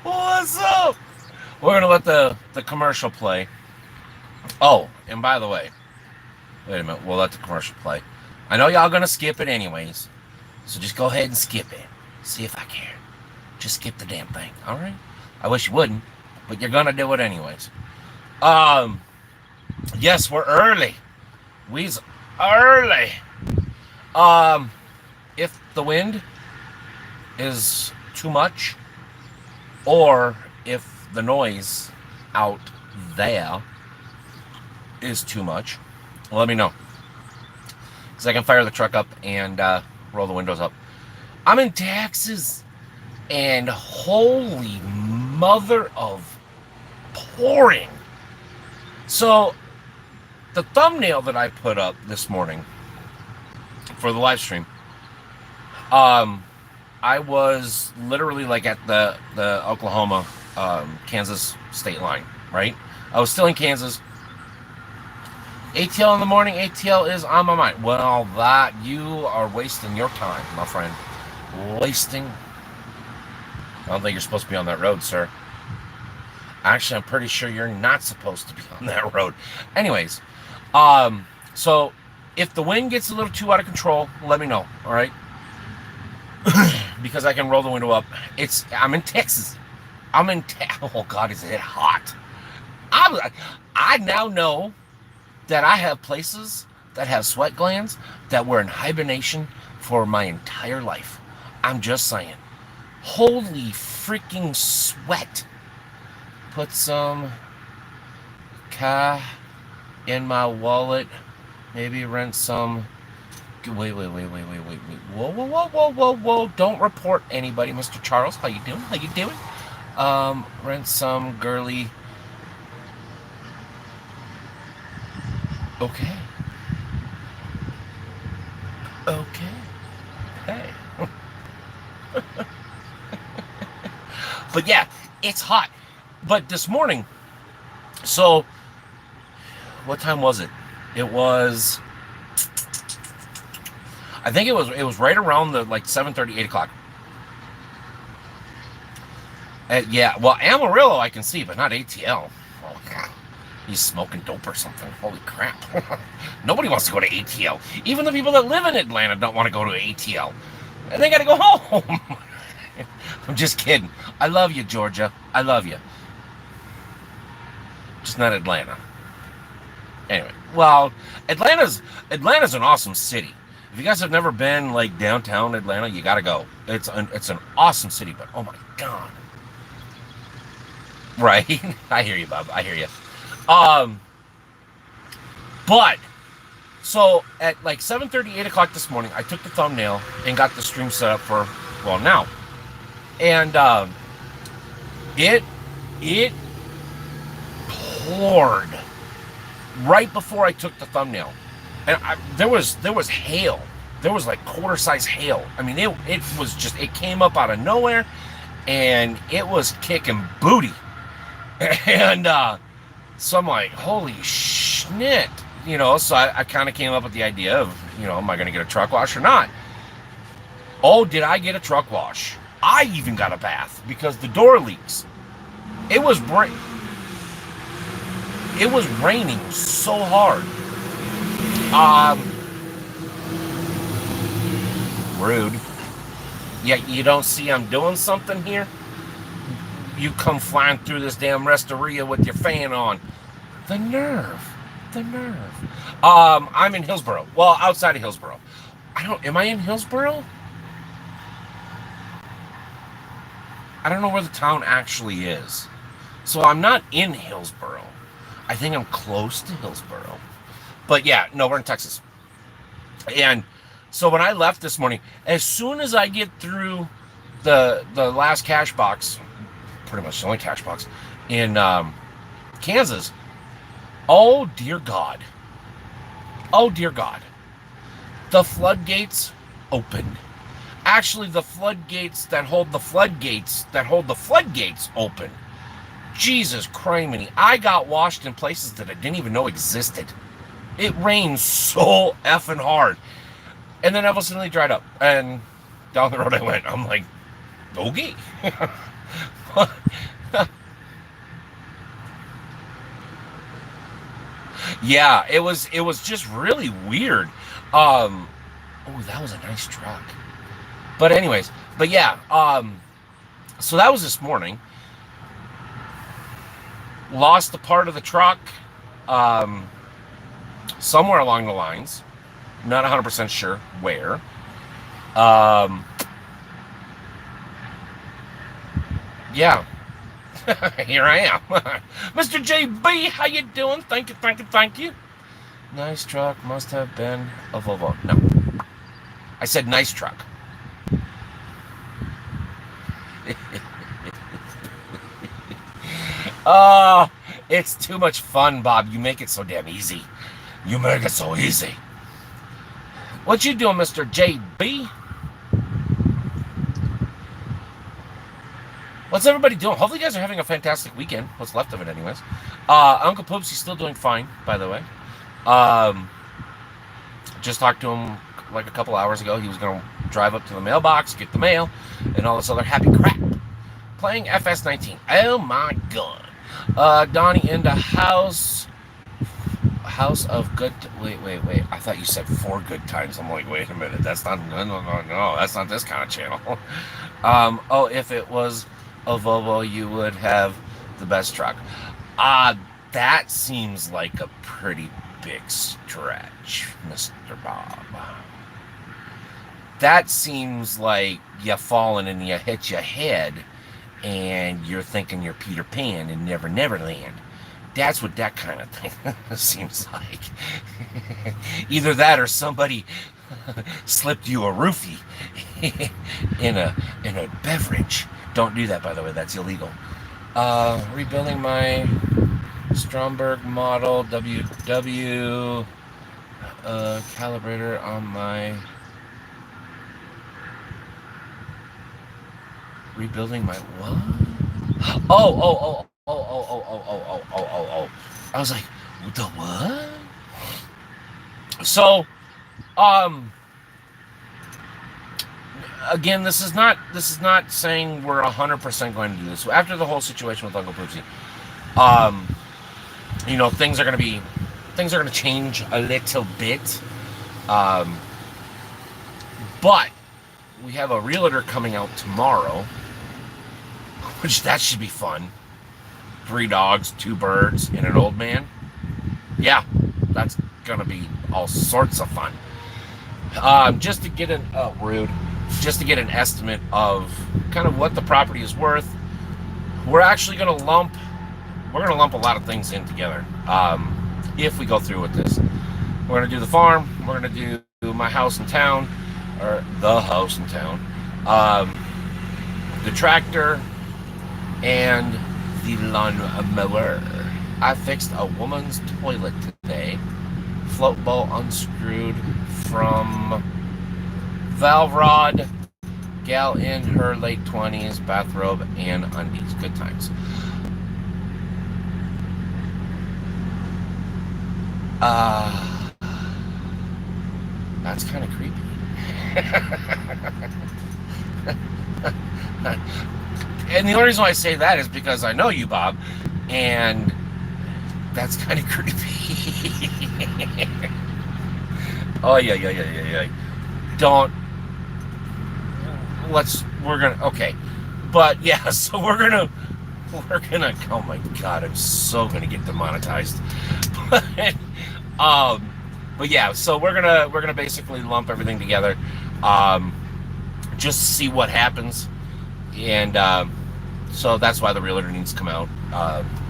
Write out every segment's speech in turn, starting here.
What's up? We're gonna let the commercial play. Oh, and by the way, wait a minute. We'll let the commercial play. I know y'all gonna skip it anyways, so just go ahead and skip it. See if I care. Just skip the damn thing. All right. I wish you wouldn't, but you're gonna do it anyways. Um. Yes, we're early. We's early. Um. If the wind is too much, or if the noise out there is too much, let me know. Because I can fire the truck up and roll the windows up. I'm in Texas, and holy mother of pouring. So, the thumbnail that I put up this morning for the live stream, I was literally like at the Oklahoma Kansas state line, right? I was still in Kansas. ATL in the morning, ATL is on my mind. Well, that you are wasting your time, my friend. Wasting. I don't think you're supposed to be on that road, sir. Actually, I'm pretty sure you're not supposed to be on that road. Anyways, so if the wind gets a little too out of control, let me know, all right? Because I can roll the window up. I'm in Texas. Oh God, is it hot? I now know that I have places that have sweat glands that were in hibernation for my entire life. I'm just saying. Holy freaking sweat. Put some cash in my wallet. Maybe rent some. Wait. Whoa. Don't report anybody, Mr. Charles. How you doing? Rent some girly. Okay. Hey. But yeah, it's hot. But this morning, so what time was it? It was, I think it was right around the like 7:30, 8 o'clock. Yeah, well, Amarillo I can see, but not ATL. Oh, God. He's smoking dope or something. Holy crap. Nobody wants to go to ATL. Even the people that live in Atlanta don't want to go to ATL. And they got to go home. I'm just kidding. I love you, Georgia. I love you. Just not Atlanta. Anyway, well, Atlanta's an awesome city. If you guys have never been like downtown Atlanta, you got to go. It's an awesome city, but oh my God. Right? I hear you, Bob. I hear you. But so at like 7:30, 8 o'clock this morning, I took the thumbnail and got the stream set up for now. And it poured right before I took the thumbnail, and there was hail. There was like quarter-size hail. I mean, it was just, it came up out of nowhere, and it was kicking booty. And so I'm like, holy shit, you know. So I kind of came up with the idea of, you know, am I going to get a truck wash or not? Oh, did I get a truck wash? I even got a bath because the door leaks. It was raining so hard. Rude. Yeah, you don't see I'm doing something here? You come flying through this damn Restoria with your fan on. The nerve. I'm in Hillsboro. Well, outside of Hillsboro. Am I in Hillsboro? I don't know where the town actually is. So I'm not in Hillsboro. I think I'm close to Hillsboro. But yeah, no, we're in Texas. And so when I left this morning, as soon as I get through the last cash box, pretty much the only cash box in Kansas, oh dear God, the floodgates opened. Actually, the floodgates that hold the floodgates open. Jesus criminy, I got washed in places that I didn't even know existed. It rained so effing hard, and then all of a sudden it dried up, and Down the road I went. I'm like, okay. Yeah, it was just really weird. Oh, that was a nice truck. But anyways, but yeah, so that was this morning. Lost a part of the truck, um, somewhere along the lines. Not 100% sure where. Um, yeah, here I am. Mr. JB, how you doing? Thank you, thank you, thank you. Nice truck, must have been a Volvo. No, I said nice truck. Oh, it's too much fun, Bob. You make it so damn easy. You make it so easy. What you doing, Mr. JB? What's everybody doing? Hopefully you guys are having a fantastic weekend. What's left of it, anyways. Uncle Poopsy's still doing fine, by the way. Um, just talked to him like a couple hours ago. He was going to drive up to the mailbox, get the mail, and all this other happy crap. Playing FS19. Oh my god. Donnie in the house. House of good. Wait. I thought you said 4 good times. I'm like, wait a minute. That's not. No. That's not this kind of channel. Oh, if it was a Volvo, you would have the best truck. That seems like a pretty big stretch, Mr. Bob. That seems like you falling and you hit your head and you're thinking you're Peter Pan in Never Land. That's what that kind of thing seems like. Either that or somebody slipped you a roofie in a beverage. Don't do that, by the way. That's illegal. Rebuilding my Stromberg model WW calibrator on my rebuilding my what? Oh. I was like, the what? So, again, this is not saying we're 100% going to do this. So after the whole situation with Uncle Poopsie, things are going to change a little bit. But we have a realtor coming out tomorrow, which that should be fun. 3 dogs, 2 birds, and an old man. Yeah, that's gonna be all sorts of fun. Just to get just to get an estimate of kind of what the property is worth. We're actually gonna lump a lot of things in together. If we go through with this, we're gonna do the farm. We're gonna do my house in town, or the house in town, the tractor, and the lawnmower. I fixed a woman's toilet today. Float bowl unscrewed from valve rod. Gal in her late 20s, bathrobe and undies. Good times. That's kind of creepy. And the only reason why I say that is because I know you, Bob, and that's kind of creepy. Oh, yeah. Don't. Okay. But, yeah, so we're gonna, oh my God, I'm so gonna get demonetized. But yeah, so we're gonna basically lump everything together, just see what happens, and so that's why the realtor needs to come out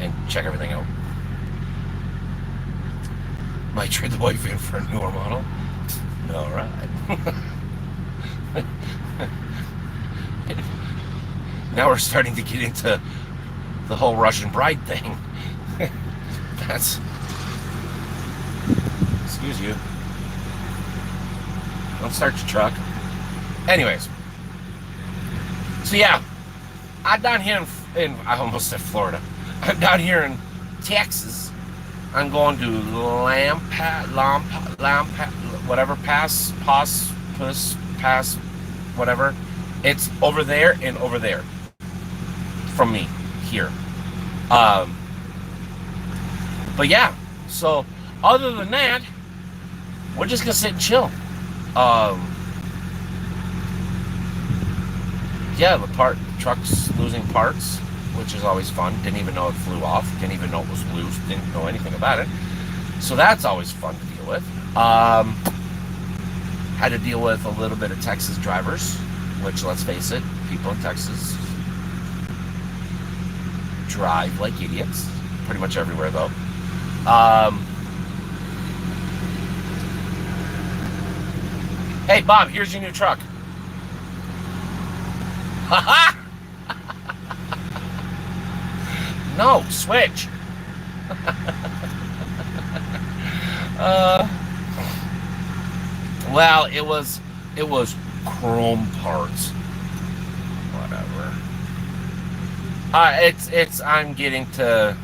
and check everything out. Might trade the wife in for a newer model. All right. Now we're starting to get into the whole Russian bride thing. That's. Excuse you. Don't start your truck. Anyways. So yeah, I'm down here in I almost said Florida. I'm down here in Texas. I'm going to whatever pass. whatever. It's over there and over there from me here. Um, but yeah, so other than that, we're just gonna sit and chill. Um, yeah, the truck's losing parts, which is always fun. Didn't even know it flew off. Didn't even know it was loose. Didn't know anything about it. So that's always fun to deal with. Had to deal with a little bit of Texas drivers, which, let's face it, people in Texas drive like idiots. Pretty much everywhere, though. Hey, Bob, here's your new truck. Haha! No, switch. Well, it was chrome parts. Whatever. I'm getting to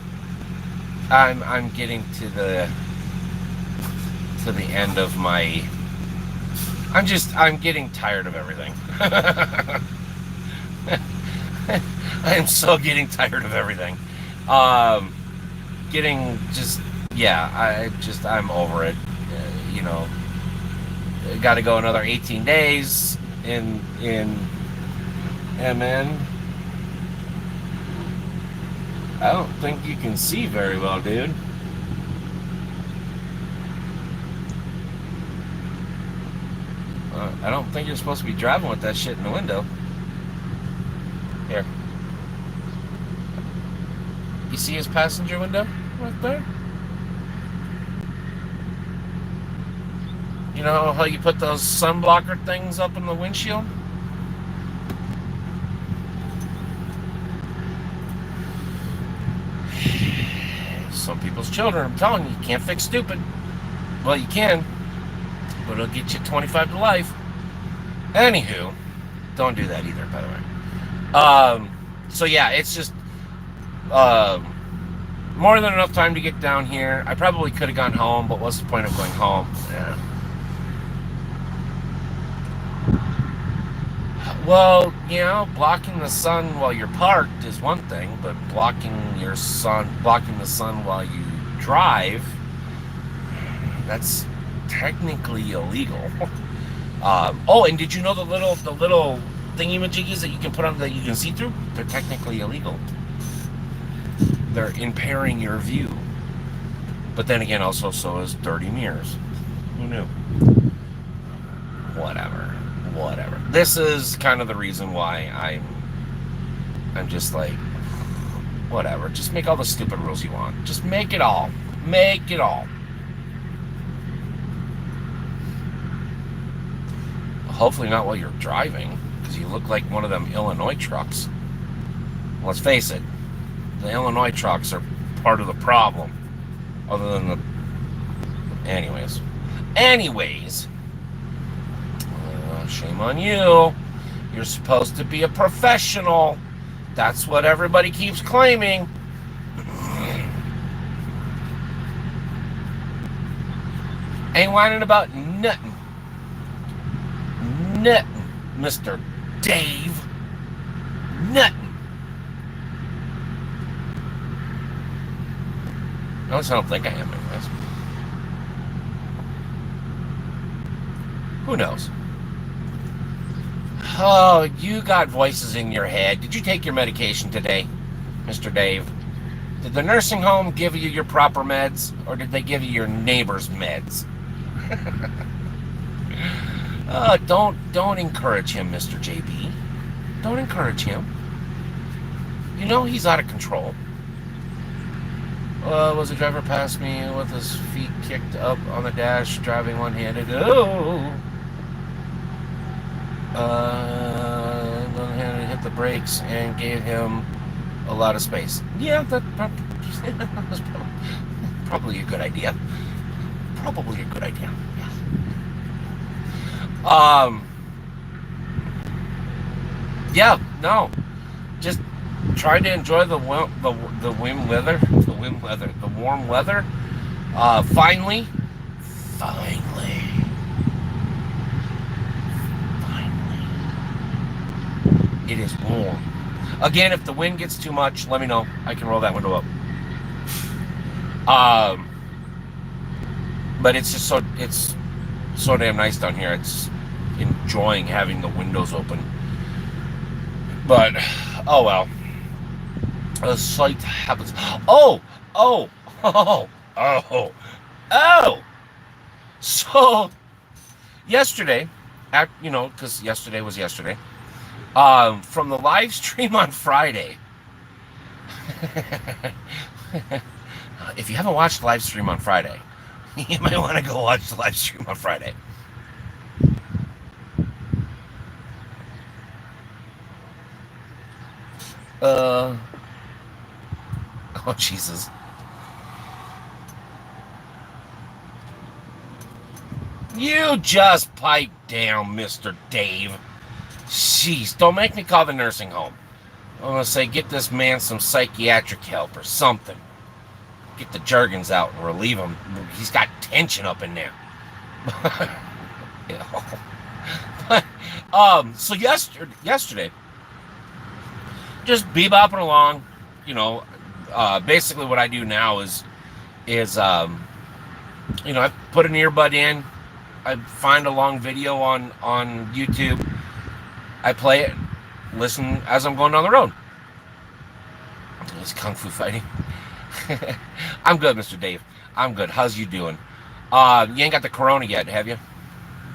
the end of my. I'm getting tired of everything. I am so getting tired of everything. Getting just, yeah, I'm over it. You know, got to go another 18 days in MN. I don't think you can see very well, dude. I don't think you're supposed to be driving with that shit in the window. Here. You see his passenger window right there? You know how you put those sunblocker things up in the windshield? Some people's children, I'm telling you, you can't fix stupid. Well, you can, but it'll get you 25 to life. Anywho, don't do that either, by the way. So yeah, it's just more than enough time to get down here. I probably could have gone home, but what's the point of going home? Yeah. Well, you know, blocking the sun while you're parked is one thing, but blocking the sun while you drive, that's technically illegal. Oh, and did you know the little thingy-majiggies that you can put on that you can see through? They're technically illegal. They're impairing your view. But then again, also so is dirty mirrors. Who knew? Whatever. This is kind of the reason why I'm just like, whatever. Just make all the stupid rules you want. Just make it all. Make it all. Hopefully not while you're driving, because you look like one of them Illinois trucks. Let's face it, the Illinois trucks are part of the problem. Other than the... Anyways, shame on you. You're supposed to be a professional. That's what everybody keeps claiming. Ain't whining about nothing. Nothing, Mr. Dave. Nothing. At least I don't think I am, anyways. Who knows? Oh, you got voices in your head. Did you take your medication today, Mr. Dave? Did the nursing home give you your proper meds, or did they give you your neighbor's meds? Don't encourage him, Mr. JB. Don't encourage him. You know he's out of control. Was a driver past me with his feet kicked up on the dash, driving one-handed. Oh! One-handed hit the brakes and gave him a lot of space. Yeah, that was probably a good idea. Probably a good idea. Yeah, no. Just try to enjoy the warm weather. Finally. It is warm. Again, if the wind gets too much, let me know. I can roll that window up. But it's just it's so damn nice down here. It's enjoying having the windows open. But, oh well. A sight happens. Oh! So, yesterday, because yesterday was yesterday, from the live stream on Friday, if you haven't watched the live stream on Friday, you might want to go watch the live stream on Friday. Oh, Jesus. You just pipe down, Mr. Dave. Jeez, don't make me call the nursing home. I'm going to say, get this man some psychiatric help or something. Get the Jergens out and relieve him. He's got tension up in there. So yesterday, just bebopping along, basically what I do now is I put an earbud in, I find a long video on YouTube, I play it, listen as I'm going down the road. It's kung fu fighting. I'm good, Mr. Dave. I'm good. How's you doing? You ain't got the corona yet, have you?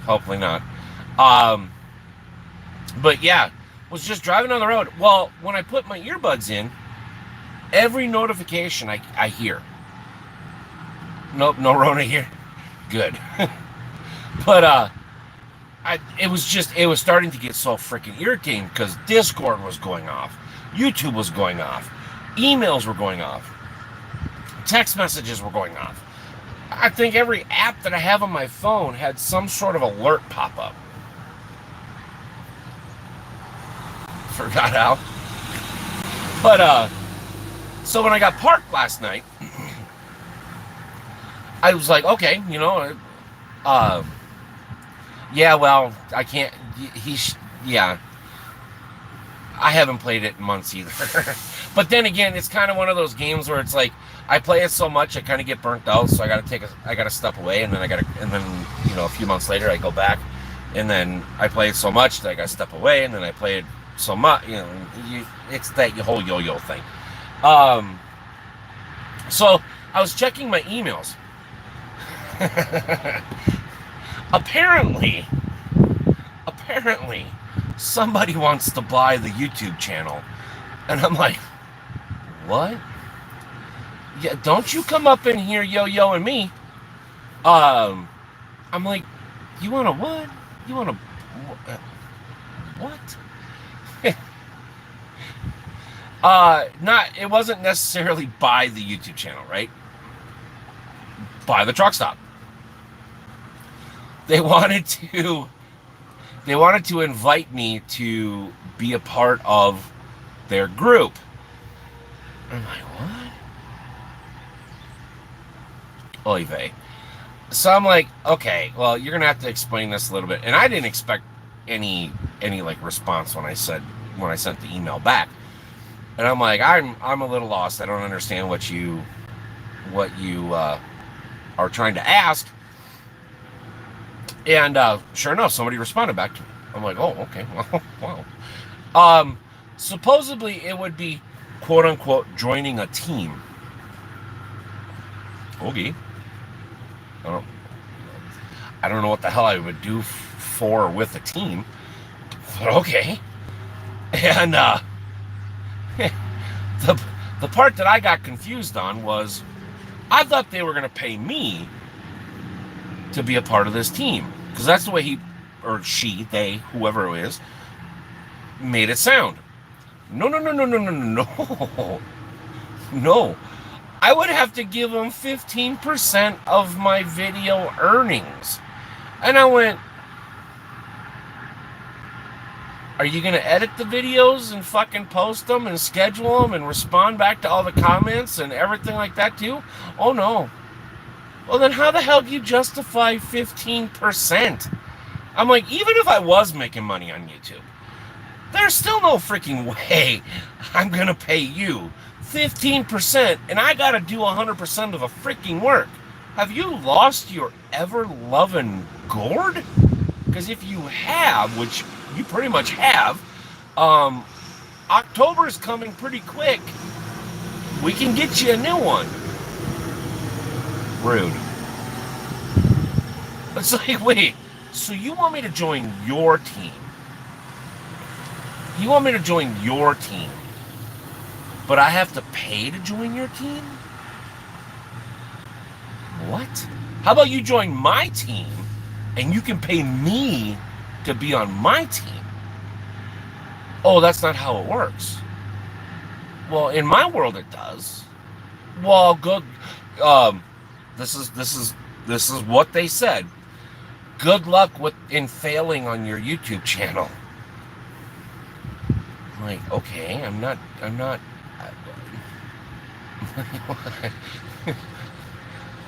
Hopefully not. But yeah, was just driving on the road. Well, when I put my earbuds in, every notification I hear. Nope, no Rona here. Good. But it was starting to get so freaking irritating because Discord was going off, YouTube was going off, emails were going off, text messages were going off. I think every app that I have on my phone had some sort of alert pop up. Forgot how. But so when I got parked last night, I was like, okay, yeah, well, I can't. Yeah, I haven't played it in months either. But then again, it's kind of one of those games where it's like I play it so much, I kind of get burnt out. So I gotta step away, and then a few months later I go back, and then I play it so much that I gotta step away, and then I play it so much. It's that whole yo-yo thing. So I was checking my emails. Apparently, somebody wants to buy the YouTube channel. And I'm like, what? Yeah, don't you come up in here yo-yoing me. I'm like, you want to what? You want to what? It wasn't necessarily buy the YouTube channel, right? Buy the Truckstop. They wanted to invite me to be a part of their group. I'm like, what? Oy vey. So I'm like, okay, well, you're gonna have to explain this a little bit. And I didn't expect any like response when I sent the email back. And I'm like, I'm a little lost. I don't understand what you are trying to ask. And sure enough, somebody responded back to me. I'm like, oh, okay, well, wow. Supposedly it would be quote unquote joining a team. Okay. I don't know what the hell I would do for or with a team, but okay. And the part that I got confused on was I thought they were going to pay me to be a part of this team, because that's the way he or she, they, whoever it is, made it sound. No. I would have to give them 15% of my video earnings. And I went, are you going to edit the videos and fucking post them and schedule them and respond back to all the comments and everything like that too? Oh no. Well, then how the hell do you justify 15%? I'm like, even if I was making money on YouTube, There's still no freaking way I'm gonna pay you 15% and I gotta do 100% of the freaking work. Have you lost your ever loving gourd? Because if you have, which you pretty much have, um, October is coming pretty quick. We can get you a new one. Rude. It's like, wait, so you want me to join your team? You want me to join your team, but I have to pay to join your team? What? How about you join my team and you can pay me to be on my team? Oh, that's not how it works. Well, in my world it does. Well, good. Um, this is what they said. Good luck in failing on your YouTube channel. I'm like, okay, I'm not.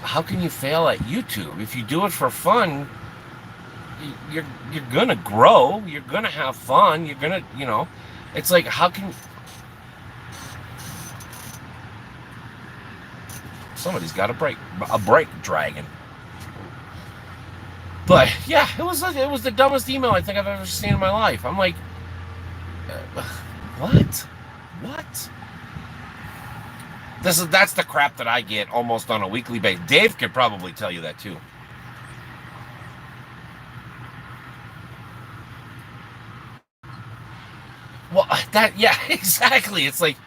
How can you fail at YouTube? If you do it for fun, you're gonna grow. You're gonna have fun. You're gonna, it's like, how can somebody's got a break dragon? But yeah, it was the dumbest email I think I've ever seen in my life. I'm like, what? That's the crap that I get almost on a weekly basis. Dave could probably tell you that too. Well, yeah, exactly. It's like,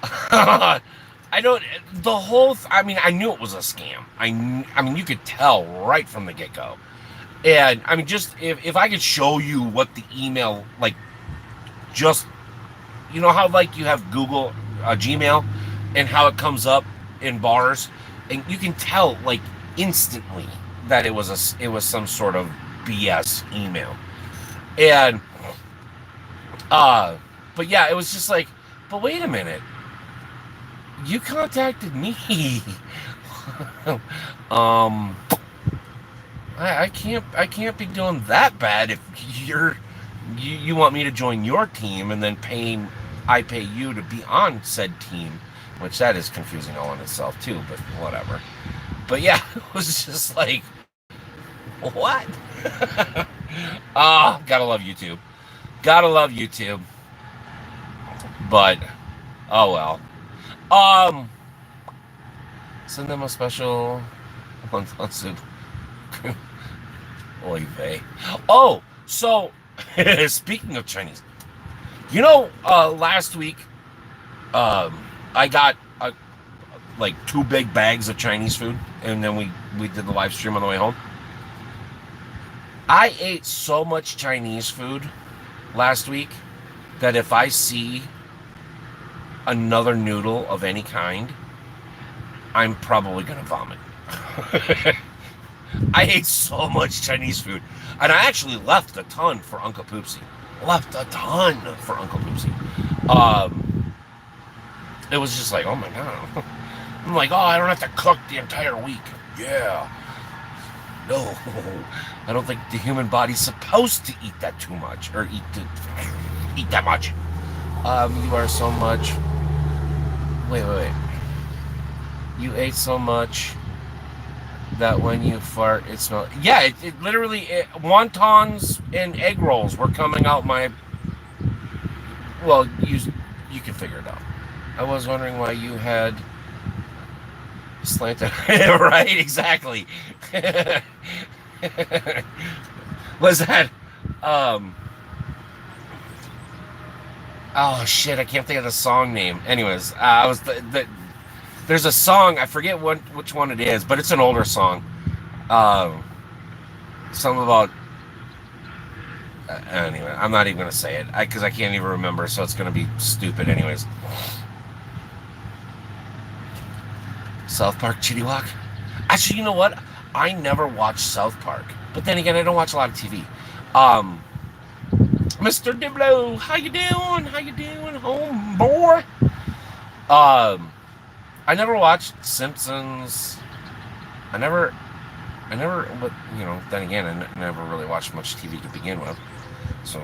I don't. I mean, I knew it was a scam. I mean, you could tell right from the get go. And I mean, just if I could show you what the email, like, just, how like you have Google, Gmail, and how it comes up in bars, and you can tell like instantly that it was some sort of BS email. And but yeah, it was just like, but wait a minute, you contacted me. I can't be doing that bad if you want me to join your team and then I pay you to be on said team, which that is confusing all in itself too, but whatever. But yeah, it was just like, what? Gotta love YouTube. But oh well. Send them a special wonton soup. Oy vey. Oh, so speaking of Chinese, last week, I got like 2 big bags of Chinese food, and then we did the live stream on the way home. I ate so much Chinese food last week that if I see another noodle of any kind, I'm probably gonna vomit. I ate so much Chinese food, and I actually left a ton for Uncle Poopsie. It was just like, oh my god. I'm like, oh, I don't have to cook the entire week. Yeah. No, I don't think the human body's supposed to eat that too much, or eat that much. You are so much. Wait. You ate so much that when you fart, it smells. Yeah, it literally, wontons and egg rolls were coming out my. Well, you can figure it out. I was wondering why you had slanted. Right, exactly. Was that? Oh shit! I can't think of the song name. Anyways, I was there's a song, I forget which one it is, but it's an older song. Something about. Anyway, I'm not even gonna say it because I can't even remember, so it's gonna be stupid. Anyways, South Park Chitty Walk. Actually, you know what? I never watched South Park, but then again, I don't watch a lot of TV. Mr. Diblo, how you doing, homeboy? I never watched Simpsons. I never, but then again, I never really watched much TV to begin with. So,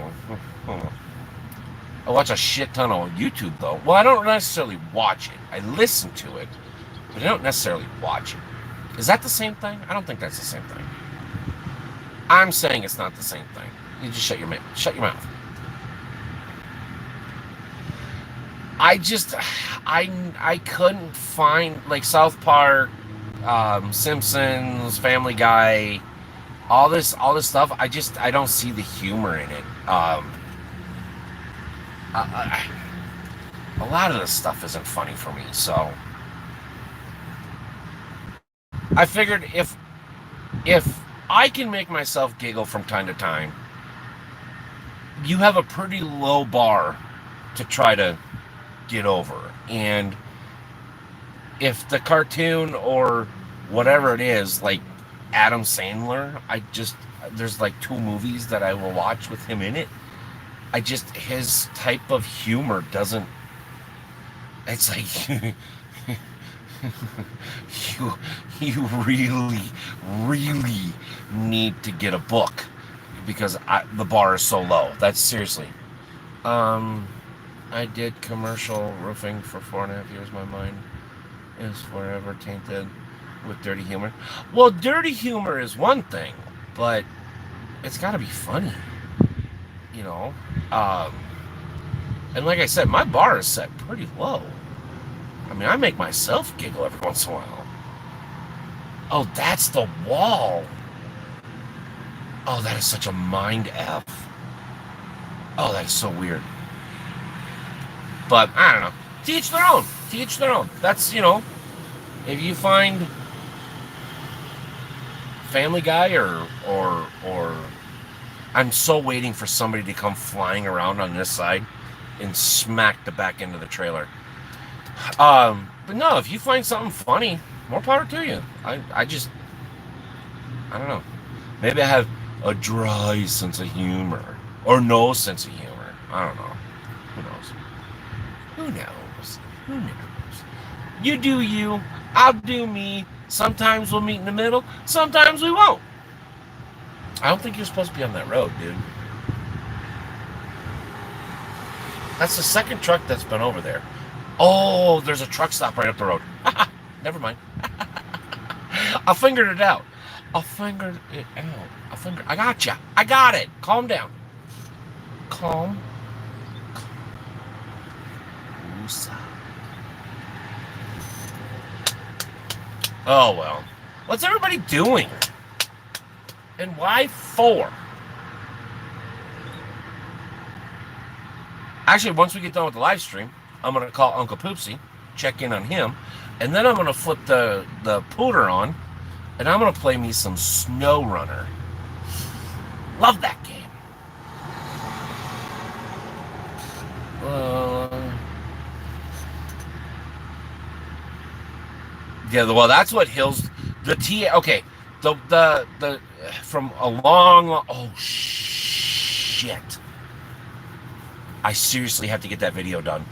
I watch a shit ton of YouTube though. Well, I don't necessarily watch it. I listen to it, but I don't necessarily watch it. Is that the same thing? I don't think that's the same thing. I'm saying it's not the same thing. You just shut your mouth. Shut your mouth. I just, I couldn't find like South Park, Simpsons, Family Guy, all this stuff. I don't see the humor in it. I, a lot of this stuff isn't funny for me. So I figured if I can make myself giggle from time to time, you have a pretty low bar to try to get over. And if the cartoon or whatever it is, like Adam Sandler, there's like 2 movies that I will watch with him in it. His type of humor doesn't, it's like, you really, really need to get a book because the bar is so low. That's seriously. I did commercial roofing for 4.5 years. My mind is forever tainted with dirty humor. Well, dirty humor is one thing, but it's got to be funny, you know. And like I said, my bar is set pretty low. I mean, I make myself giggle every once in a while. Oh, that's the wall. Oh, that is such a mind F. Oh, that is so weird. But, I don't know. To each their own. To each their own. That's, if you find Family Guy or I'm so waiting for somebody to come flying around on this side and smack the back end of the trailer. But no, if you find something funny, more power to you. I don't know. Maybe I have a dry sense of humor or no sense of humor. I don't know. Who knows? Who knows? Who knows? You do you. I'll do me. Sometimes we'll meet in the middle. Sometimes we won't. I don't think you're supposed to be on that road, dude. That's the second truck that's been over there. Oh, there's a truck stop right up the road. Never mind. I figured it out. I got ya. I got it. Calm down. Calm. Oh, well. What's everybody doing? And why for? Actually, once we get done with the live stream, I'm going to call Uncle Poopsie, check in on him, and then I'm going to flip the pooter on, and I'm going to play me some Snow Runner. Love that game. Yeah, well, that's what Hills, the TA, okay, the from a long, oh, shit. I seriously have to get that video done.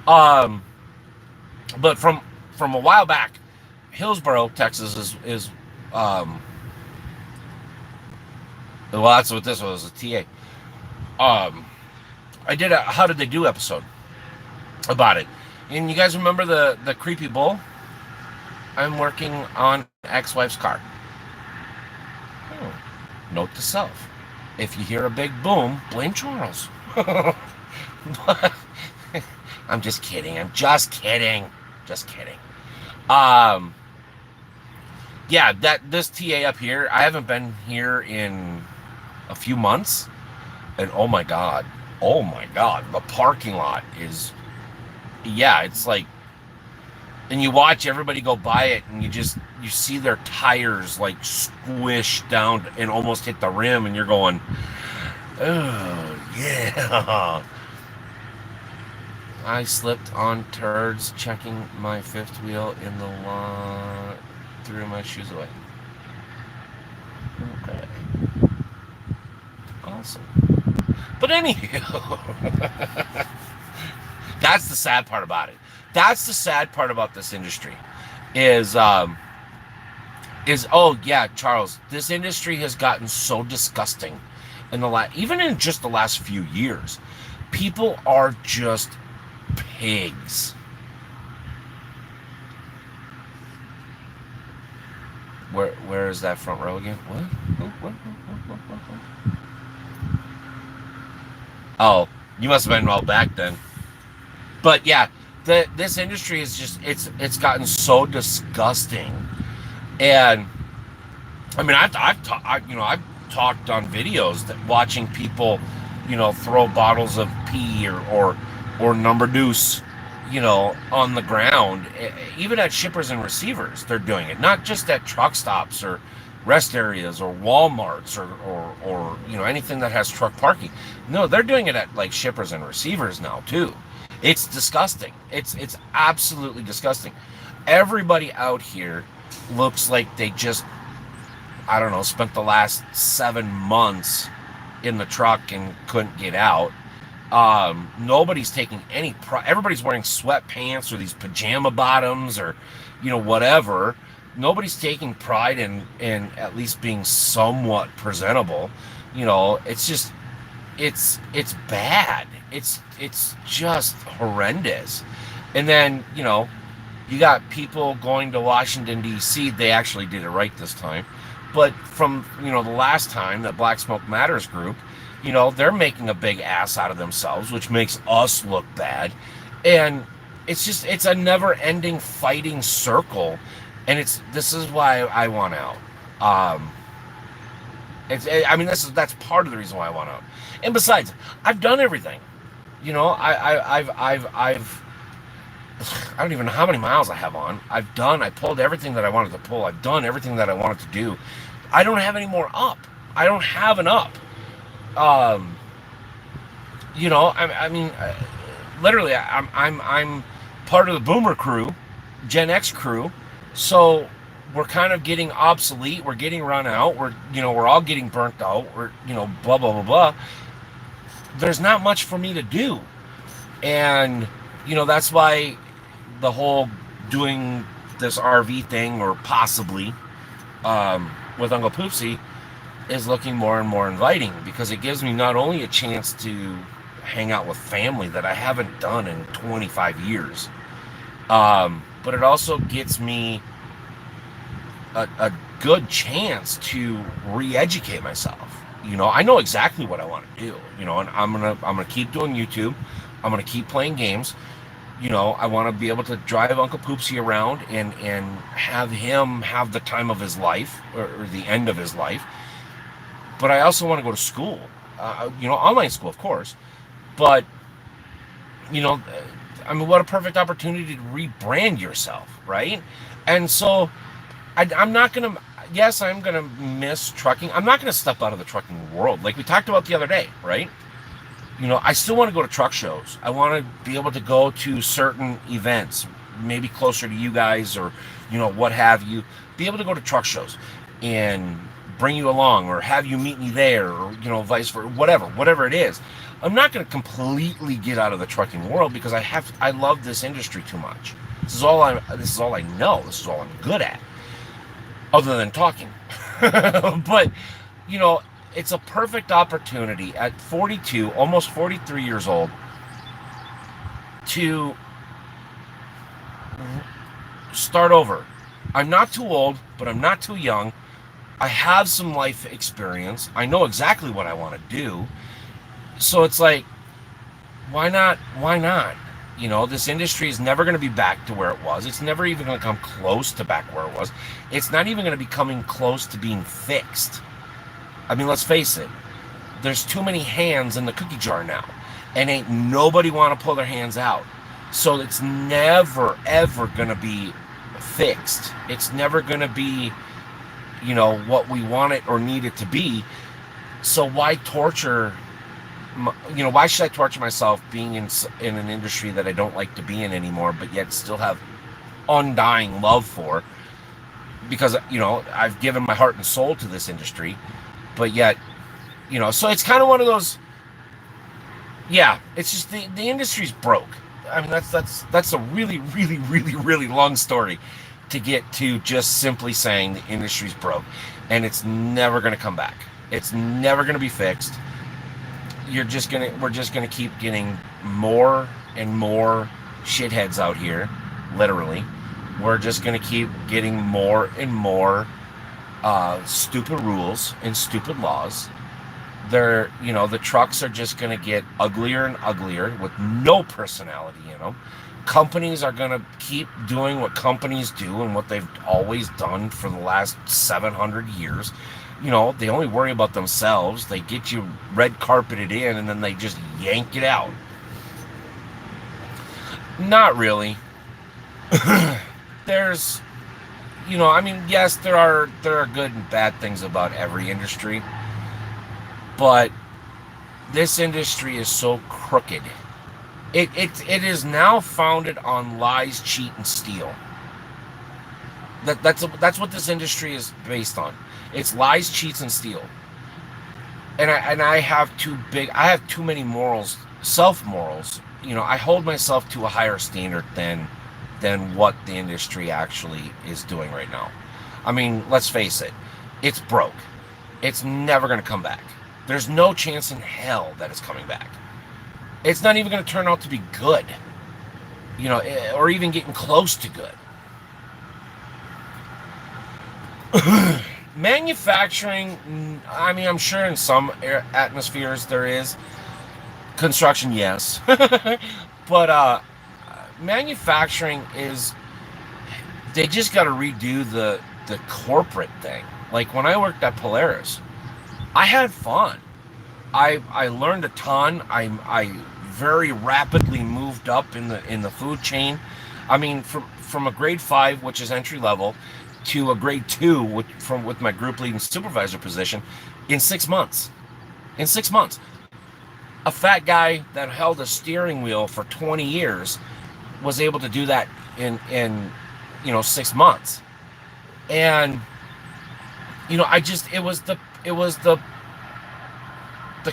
But from a while back, Hillsboro, Texas is well, that's what this was, a TA. I did a How Did They Do episode about it. And you guys remember the creepy bull? I'm working on ex-wife's car. Note to self. If you hear a big boom, blame Charles. I'm just kidding. Just kidding. Yeah, this TA up here, I haven't been here in a few months, and oh my god, the parking lot is, yeah, it's like, and you watch everybody go by it, and you see their tires like squish down and almost hit the rim, and you're going, oh yeah. I slipped on turds checking my fifth wheel in the lawn, threw my shoes away. Okay. Awesome. But anywho, that's the sad part about it. That's the sad part about this industry is oh yeah, Charles, this industry has gotten so disgusting even in just the last few years. People are just pigs. Where is that front row again? What? Oh, you must have been well back then. But yeah, this industry is just it's gotten so disgusting. And I mean, I've talked on videos that watching people, throw bottles of pee or number deuce, on the ground. Even at shippers and receivers, they're doing it. Not just at truck stops or rest areas or WalMarts or anything that has truck parking. No, they're doing it at like shippers and receivers now too. It's disgusting. It's absolutely disgusting. Everybody out here looks like they just, I don't know, spent the last 7 months in the truck and couldn't get out. Nobody's taking any pride. Everybody's wearing sweatpants or these pajama bottoms or, whatever. Nobody's taking pride in at least being somewhat presentable. It's just, it's bad. It's just horrendous. And then, you got people going to Washington, D.C. They actually did it right this time. But from, the last time that Black Smoke Matters group, they're making a big ass out of themselves, which makes us look bad. And it's a never-ending fighting circle. And this is why I want out. That's part of the reason why I want out. And besides, I've done everything. I don't even know how many miles I have on. I pulled everything that I wanted to pull. I've done everything that I wanted to do. I don't have any more up. I don't have an up. Literally, I'm part of the Boomer crew, Gen X crew. So we're kind of getting obsolete. We're getting run out. We're all getting burnt out. We're, blah, blah, blah, blah. There's not much for me to do. And, that's why the whole doing this RV thing, or possibly with Uncle Poopsie, is looking more and more inviting, because it gives me not only a chance to hang out with family that I haven't done in 25 years, but it also gets me a good chance to re-educate myself. I know exactly what I want to do, and I'm gonna keep doing YouTube. I'm gonna keep playing games. I want to be able to drive Uncle Poopsie around and have him have the time of his life, or the end of his life. But I also want to go to school, online school, of course. But, what a perfect opportunity to rebrand yourself, right? And so I'm not going to, yes, I'm going to miss trucking. I'm not going to step out of the trucking world, like we talked about the other day, right? I still want to go to truck shows. I want to be able to go to certain events, maybe closer to you guys, or, what have you. Be able to go to truck shows and bring you along, or have you meet me there, or, vice versa, whatever it is. I'm not going to completely get out of the trucking world, because I love this industry too much. This is all I know. This is all I'm good at, other than talking. But, it's a perfect opportunity at 42, almost 43 years old, to start over. I'm not too old, but I'm not too young. I have some life experience. I know exactly what I want to do. So it's like, why not? Why not? This industry is never going to be back to where it was. It's never even going to come close to back where it was. It's not even going to be coming close to being fixed. I mean, let's face it. There's too many hands in the cookie jar now. And ain't nobody want to pull their hands out. So it's never, ever going to be fixed. It's never going to be, what we want it or need it to be. So why torture? Why should I torture myself being in an industry that I don't like to be in anymore, but yet still have undying love for? Because, I've given my heart and soul to this industry, but yet, so it's kind of one of those, yeah, it's just the industry's broke. I mean, that's a really, really, really, really long story to get to just simply saying the industry's broke, and it's never going to come back. It's never going to be fixed. we're just gonna keep getting more and more shitheads out here, literally. We're just gonna keep getting more and more stupid rules and stupid laws. The trucks are just gonna get uglier and uglier with no personality in them. Companies are gonna keep doing what companies do and what they've always done for the last 700 years. They only worry about themselves. They get you red carpeted in and then they just yank it out. Not really. There's, yes, there are good and bad things about every industry, but this industry is so crooked. It is now founded on lies, cheat, and steal. That's what this industry is based on. It's lies, cheats, and steal. And I have too many morals, self morals. I hold myself to a higher standard than what the industry actually is doing right now. I mean, let's face it, it's broke. It's never going to come back. There's no chance in hell that it's coming back. It's not even going to turn out to be good, or even getting close to good. Manufacturing, I mean, I'm sure in some atmospheres there is. Construction, yes. But manufacturing they just got to redo the corporate thing. Like when I worked at Polaris, I had fun. I learned a ton. I very rapidly moved up in the food chain. I mean, from a grade 5, which is entry level, to a grade 2 with my group lead and supervisor position in 6 months. In 6 months. A fat guy that held a steering wheel for 20 years was able to do that in 6 months. And it was the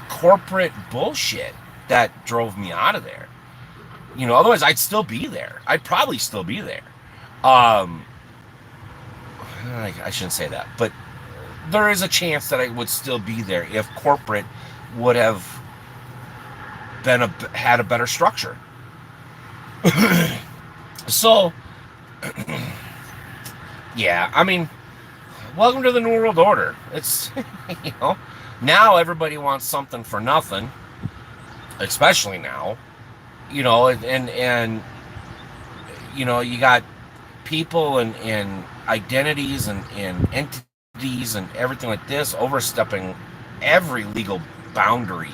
corporate bullshit that drove me out of there. Otherwise I'd still be there. I'd probably still be there. I shouldn't say that, but there is a chance that I would still be there if corporate would have had a better structure. So, yeah, I mean, welcome to the New World Order. It's, now everybody wants something for nothing, especially now, and you got people and identities and entities and everything like this overstepping every legal boundary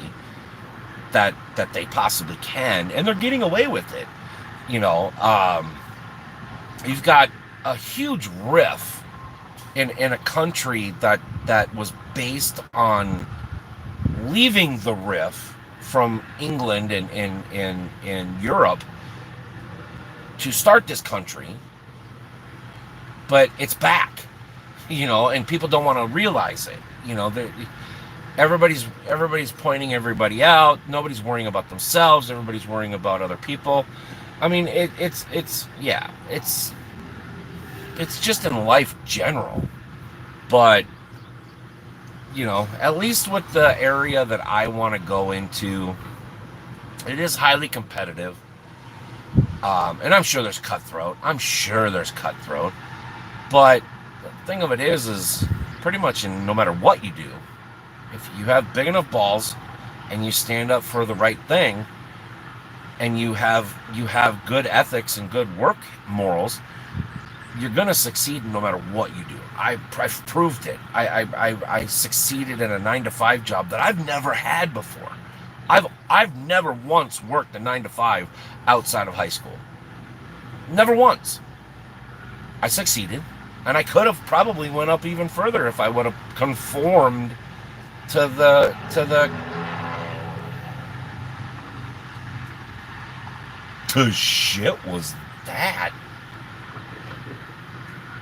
that they possibly can, and they're getting away with it. You've got a huge riff in a country that was based on leaving the riff from England and in Europe to start this country, but it's back, and people don't want to realize it. Everybody's pointing everybody out. Nobody's worrying about themselves. Everybody's worrying about other people. I mean, it's just in life general. But at least with the area that I want to go into, it is highly competitive. And I'm sure there's cutthroat. But the thing of it is pretty much no matter what you do, if you have big enough balls and you stand up for the right thing and you have good ethics and good work morals, you're going to succeed no matter what you do. I've proved it. I succeeded in a 9-to-5 job that I've never had before. I've never once worked a 9-to-5 outside of high school. Never once. I succeeded, and I could have probably went up even further if I would have conformed to the shit was that.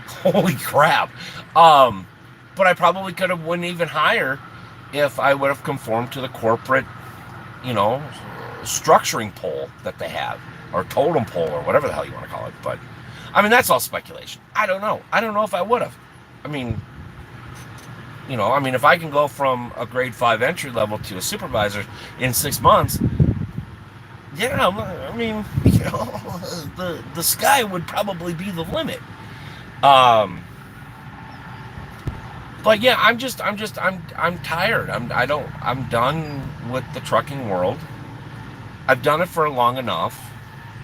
Holy crap. But I probably could have went even higher if I would have conformed to the corporate, structuring pole that they have, or totem pole, or whatever the hell you want to call it. But I mean, that's all speculation. I don't know if I would have. I mean, I mean, if I can go from a grade 5 entry level to a supervisor in 6 months, yeah, I mean, the sky would probably be the limit. Um, but yeah, I'm tired. I'm done with the trucking world. I've done it for long enough.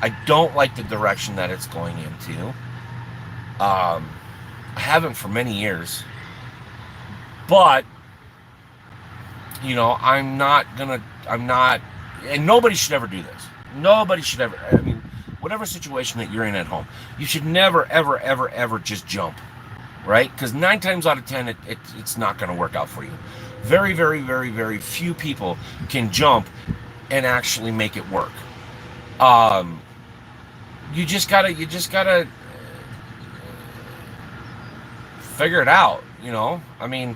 I don't like the direction that it's going into. I haven't for many years, but I'm not, and nobody should ever do this. Nobody should ever. I mean, whatever situation that you're in at home, you should never, ever, ever, ever just jump, right? Because 9 times out of 10, it's not going to work out for you. Very, very, very, very few people can jump and actually make it work. Um, you just gotta figure it out. I mean,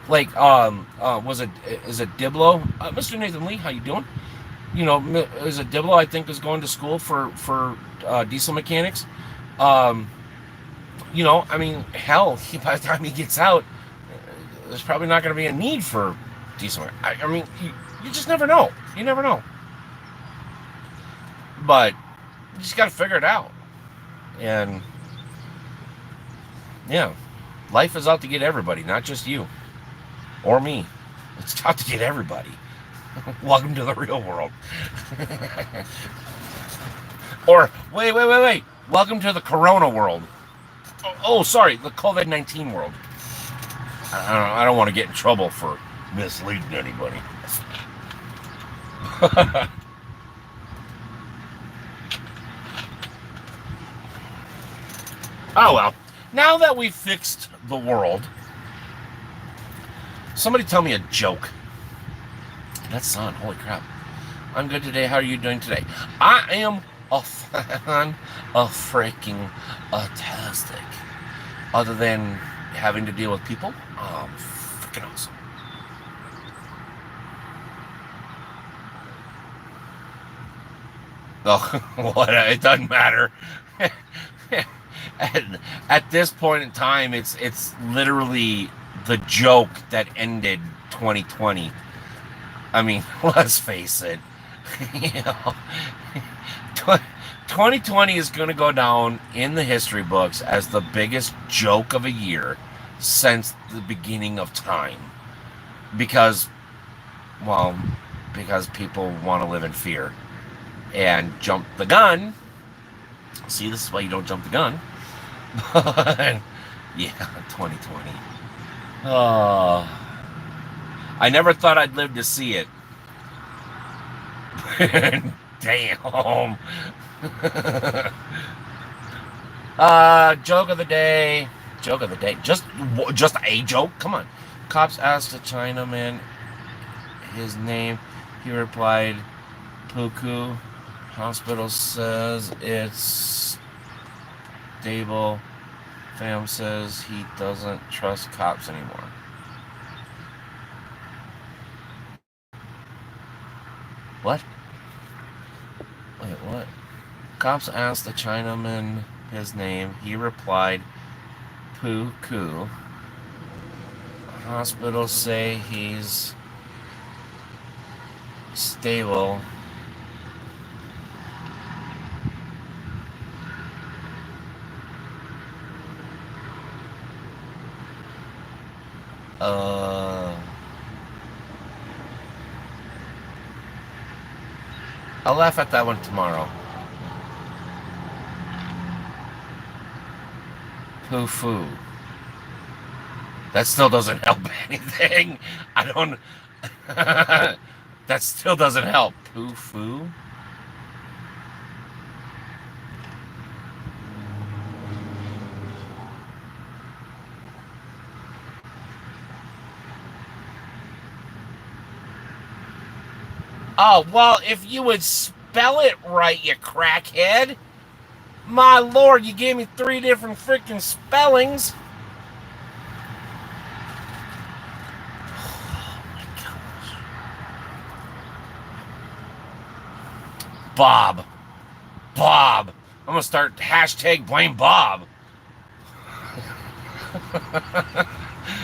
like, was it is it Diblo, Mr. Nathan Lee? How you doing? Is it Diblo? I think is going to school for diesel mechanics. Um, I mean, hell, by the time he gets out, there's probably not going to be a need for diesel. I mean, you just never know. You never know. But you just got to figure it out. And yeah, life is out to get everybody, not just you or me. It's out to get everybody. Welcome to the real world. Or wait. Welcome to the Corona world. Oh, sorry, the COVID-19 world. I don't want to get in trouble for misleading anybody. Oh well. Now that we've fixed the world, somebody tell me a joke. That son, holy crap. I'm good today. How are you doing today? I am a fan of freaking tastic. Other than having to deal with people, freaking awesome. Oh, what? It doesn't matter. at this point in time, it's literally the joke that ended 2020. I mean, let's face it. you know, 2020 is going to go down in the history books as the biggest joke of a year since the beginning of time. Because, well, because people want to live in fear and jump the gun. See, this is why you don't jump the gun. But, yeah, 2020. Oh, I never thought I'd live to see it. Damn. Joke of the day. Joke of the day. Just a joke. Come on. Cops asked a Chinaman his name. He replied, "Puku." Hospital says it's stable. Fam says he doesn't trust cops anymore. What? Wait, what? Cops asked the Chinaman his name. He replied, "Puku." Hospitals say he's stable. I'll laugh at that one tomorrow. Poo-foo. That still doesn't help anything. I don't... that still doesn't help. Poo-foo? Oh, well, if you would spell it right, you crackhead. My lord, you gave me 3 different freaking spellings. Oh my gosh. Bob. Bob. I'm gonna start hashtag blame Bob.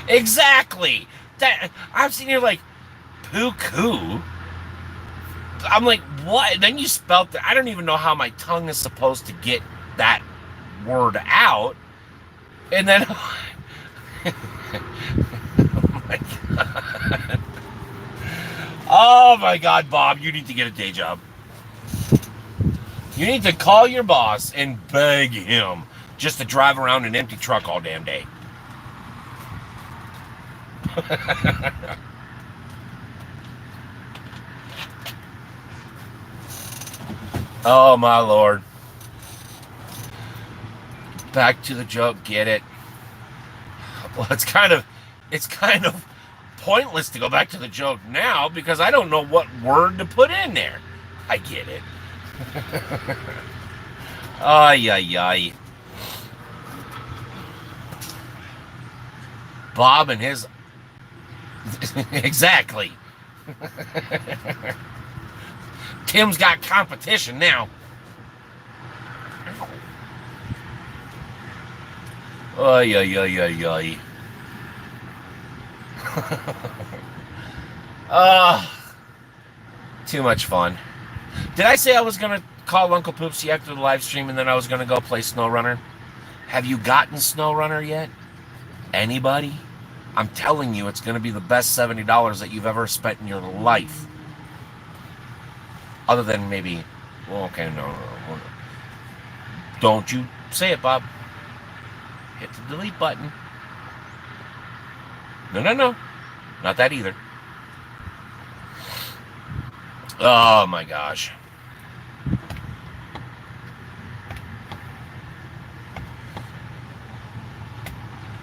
Exactly. That I'm sitting here like poo-coo. I'm like, what? And then you spelt it. I don't even know how my tongue is supposed to get that word out. And then, oh my God. Oh my God, Bob, you need to get a day job. You need to call your boss and beg him just to drive around an empty truck all damn day. Oh my Lord. Back to the joke, get it? Well, it's kind of pointless to go back to the joke now because I don't know what word to put in there. I get it. Ay, ay, ay. Bob and his. Exactly. Tim's got competition now. Ay, ay, ay, ay, ay. Too much fun. Did I say I was going to call Uncle Poopsie after the live stream and then I was going to go play SnowRunner? Have you gotten SnowRunner yet? Anybody? I'm telling you, it's going to be the best $70 that you've ever spent in your life. Other than maybe, well, okay, no. Don't you say it, Bob. Hit the delete button. No. Not that either. Oh my gosh.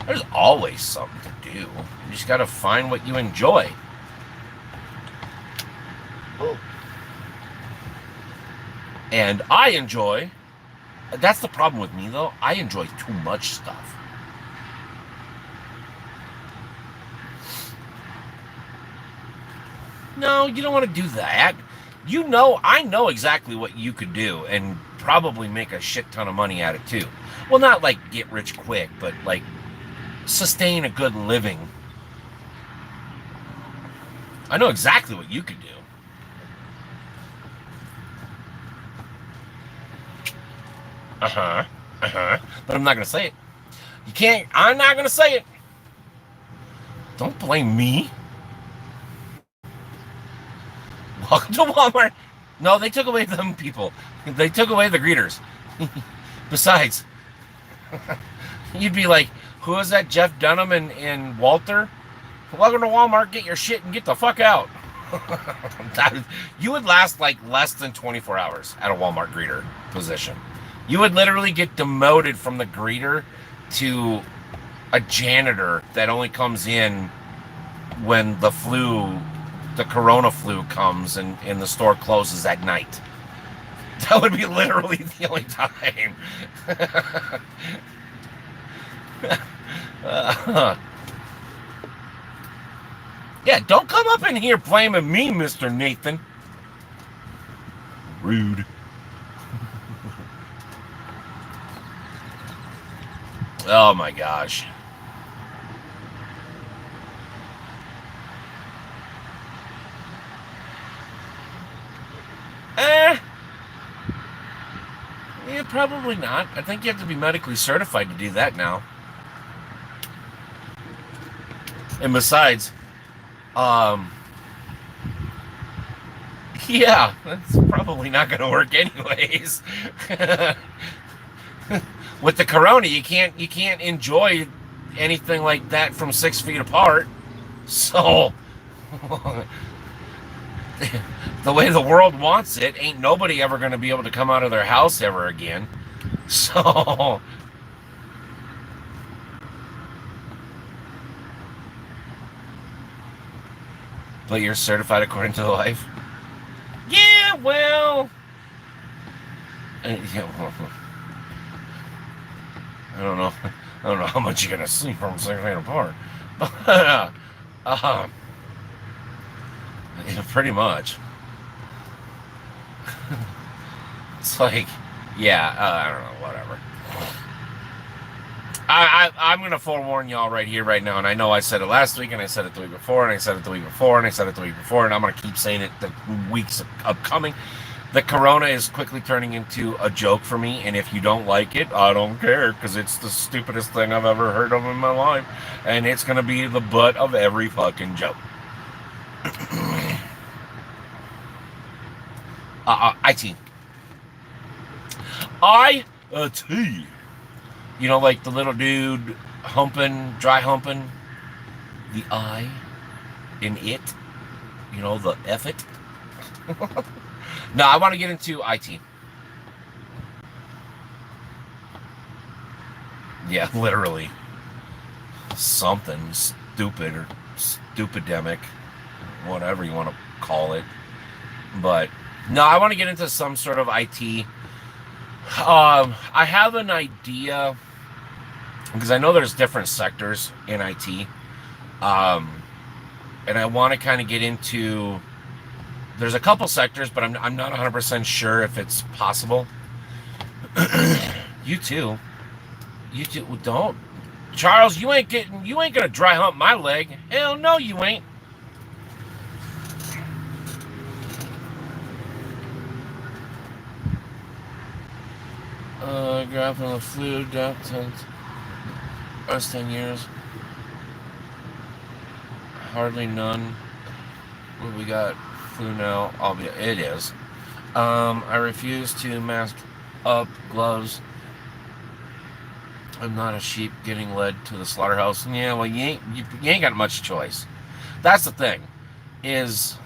There's always something to do. You just gotta find what you enjoy. Oh. And I enjoy. That's the problem with me, though. I enjoy too much stuff. No, you don't want to do that. You know, I know exactly what you could do and probably make a shit ton of money at it, too. Well, not like get rich quick, but like sustain a good living. I know exactly what you could do. But I'm not going to say it. You can't. I'm not going to say it. Don't blame me. Welcome to Walmart. No, they took away them people. They took away the greeters. Besides, you'd be like, who is that, Jeff Dunham and Walter? Welcome to Walmart. Get your shit and get the fuck out. You would last like less than 24 hours at a Walmart greeter position. You would literally get demoted from the greeter to a janitor that only comes in when the corona flu comes and the store closes at night. That would be literally the only time. Yeah, don't come up in here blaming me, Mr. Nathan. Rude. Oh my gosh. Yeah, probably not. I think you have to be medically certified to do that now. And besides, yeah, that's probably not going to work anyways. With the corona, you can't enjoy anything like that from 6 feet apart. So, the way the world wants it, ain't nobody ever going to be able to come out of their house ever again. So, but you're certified according to the life? Yeah, well, I don't know. I don't know how much you're gonna sleep from 6 feet apart, but yeah, pretty much. It's like, yeah, I don't know, whatever. I'm going to forewarn y'all right here, right now. And I know I said it last week, and I said it the week before, and I said it the week before, and I said it the week before, and I'm going to keep saying it the weeks upcoming. The corona is quickly turning into a joke for me, and if you don't like it, I don't care, because it's the stupidest thing I've ever heard of in my life, and it's going to be the butt of every fucking joke. IT. IT. You know, like the little dude humping, dry humping, the I in it. You know, the F it. No, I want to get into IT. Yeah, literally. Something stupid or stupidemic, whatever you want to call it. But no, I want to get into some sort of IT. I have an idea because I know there's different sectors in IT, and I want to kind of get into. There's a couple sectors, but I'm not 100% sure if it's possible. You too. Don't, Charles. You ain't gonna dry hump my leg. Hell no, you ain't. Graphing the flu, death, last 10 years. Hardly none. What we got? Flu now. It is. I refuse to mask up, gloves. I'm not a sheep getting led to the slaughterhouse. Yeah, well, you ain't got much choice. That's the thing. Is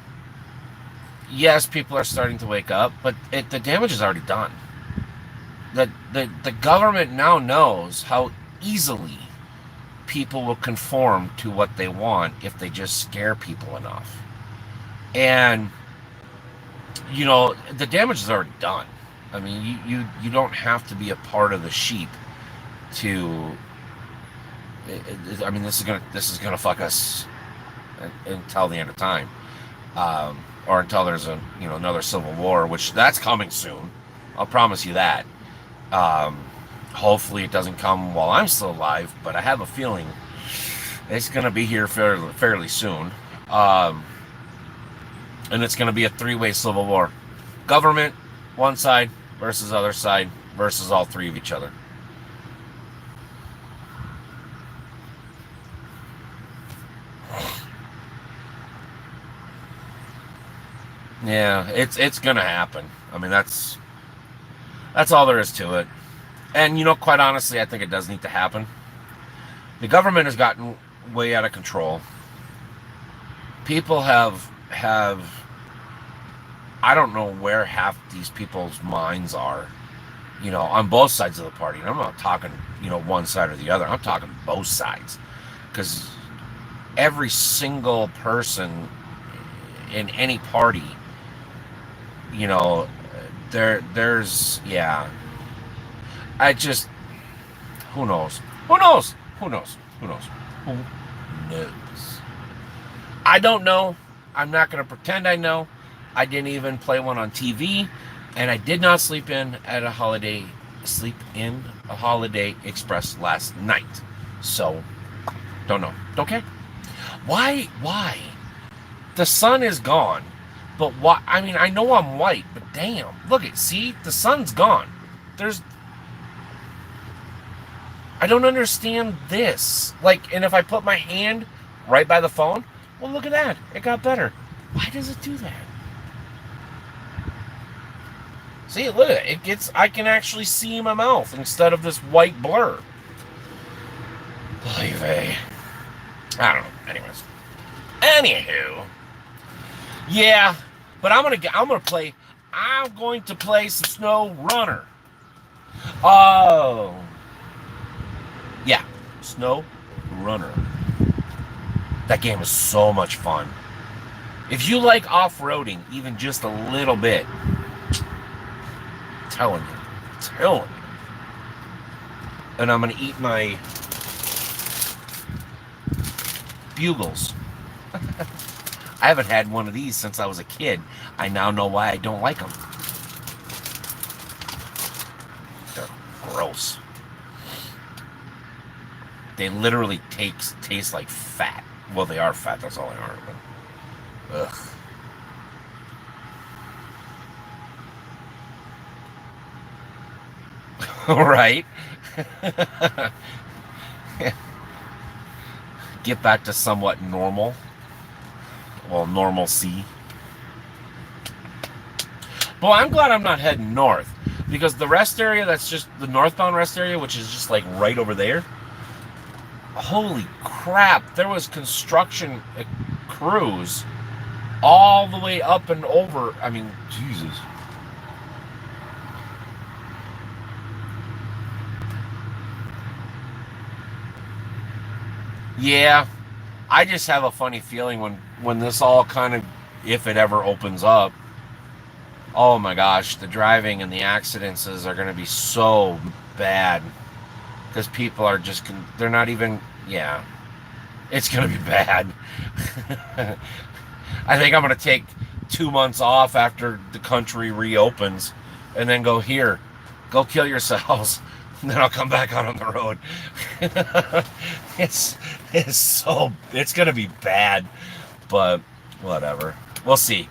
yes, people are starting to wake up, but the damage is already done. The government now knows how easily people will conform to what they want if they just scare people enough. And you know, the damage is already done. I mean, you don't have to be a part of the sheep to. I mean, this is gonna fuck us until the end of time, or until there's another civil war, which that's coming soon. I'll promise you that. Hopefully it doesn't come while I'm still alive, but I have a feeling it's gonna be here fairly soon. And it's going to be a three-way civil war. Government, one side, versus other side, versus all three of each other. Yeah, it's going to happen. I mean, that's all there is to it. And, quite honestly, I think it does need to happen. The government has gotten way out of control. People have I don't know where half these people's minds are, on both sides of the party. And I'm not talking, one side or the other. I'm talking both sides. Because every single person in any party, there's, yeah. Who knows? Who knows? Who knows? Who knows? Who knows? I don't know. I'm not going to pretend I know. I didn't even play one on TV, and I did not sleep in a Holiday Express last night. So, don't know. Don't care. Why? The sun is gone, but why? I mean, I know I'm white, but damn, look see, the sun's gone. I don't understand this. And if I put my hand right by the phone, well, look at that. It got better. Why does it do that? See, look at it. I can actually see my mouth instead of this white blur. I don't know. Anyways. Anywho. Yeah, but I'm going to play some Snow Runner. Oh. Yeah, Snow Runner. That game is so much fun. If you like off-roading, even just a little bit, I'm telling you. And I'm going to eat my Bugles. I haven't had one of these since I was a kid. I now know why I don't like them. They're gross. They literally taste like fat. Well, they are fat. That's all they are. But, ugh. Right? Get back to somewhat normal. Well, normalcy. But I'm glad I'm not heading north, because the rest area, that's just the northbound rest area, which is just like right over there. Holy crap, there was construction crews all the way up and over. I mean, Jesus. Yeah, I just have a funny feeling when this all kind of, if it ever opens up, oh my gosh, the driving and the accidents are going to be so bad, because people are just, they're not even, yeah, it's going to be bad. I think I'm going to take 2 months off after the country reopens, and then go kill yourselves. And then I'll come back out on the road. it's it's going to be bad, but whatever. We'll see.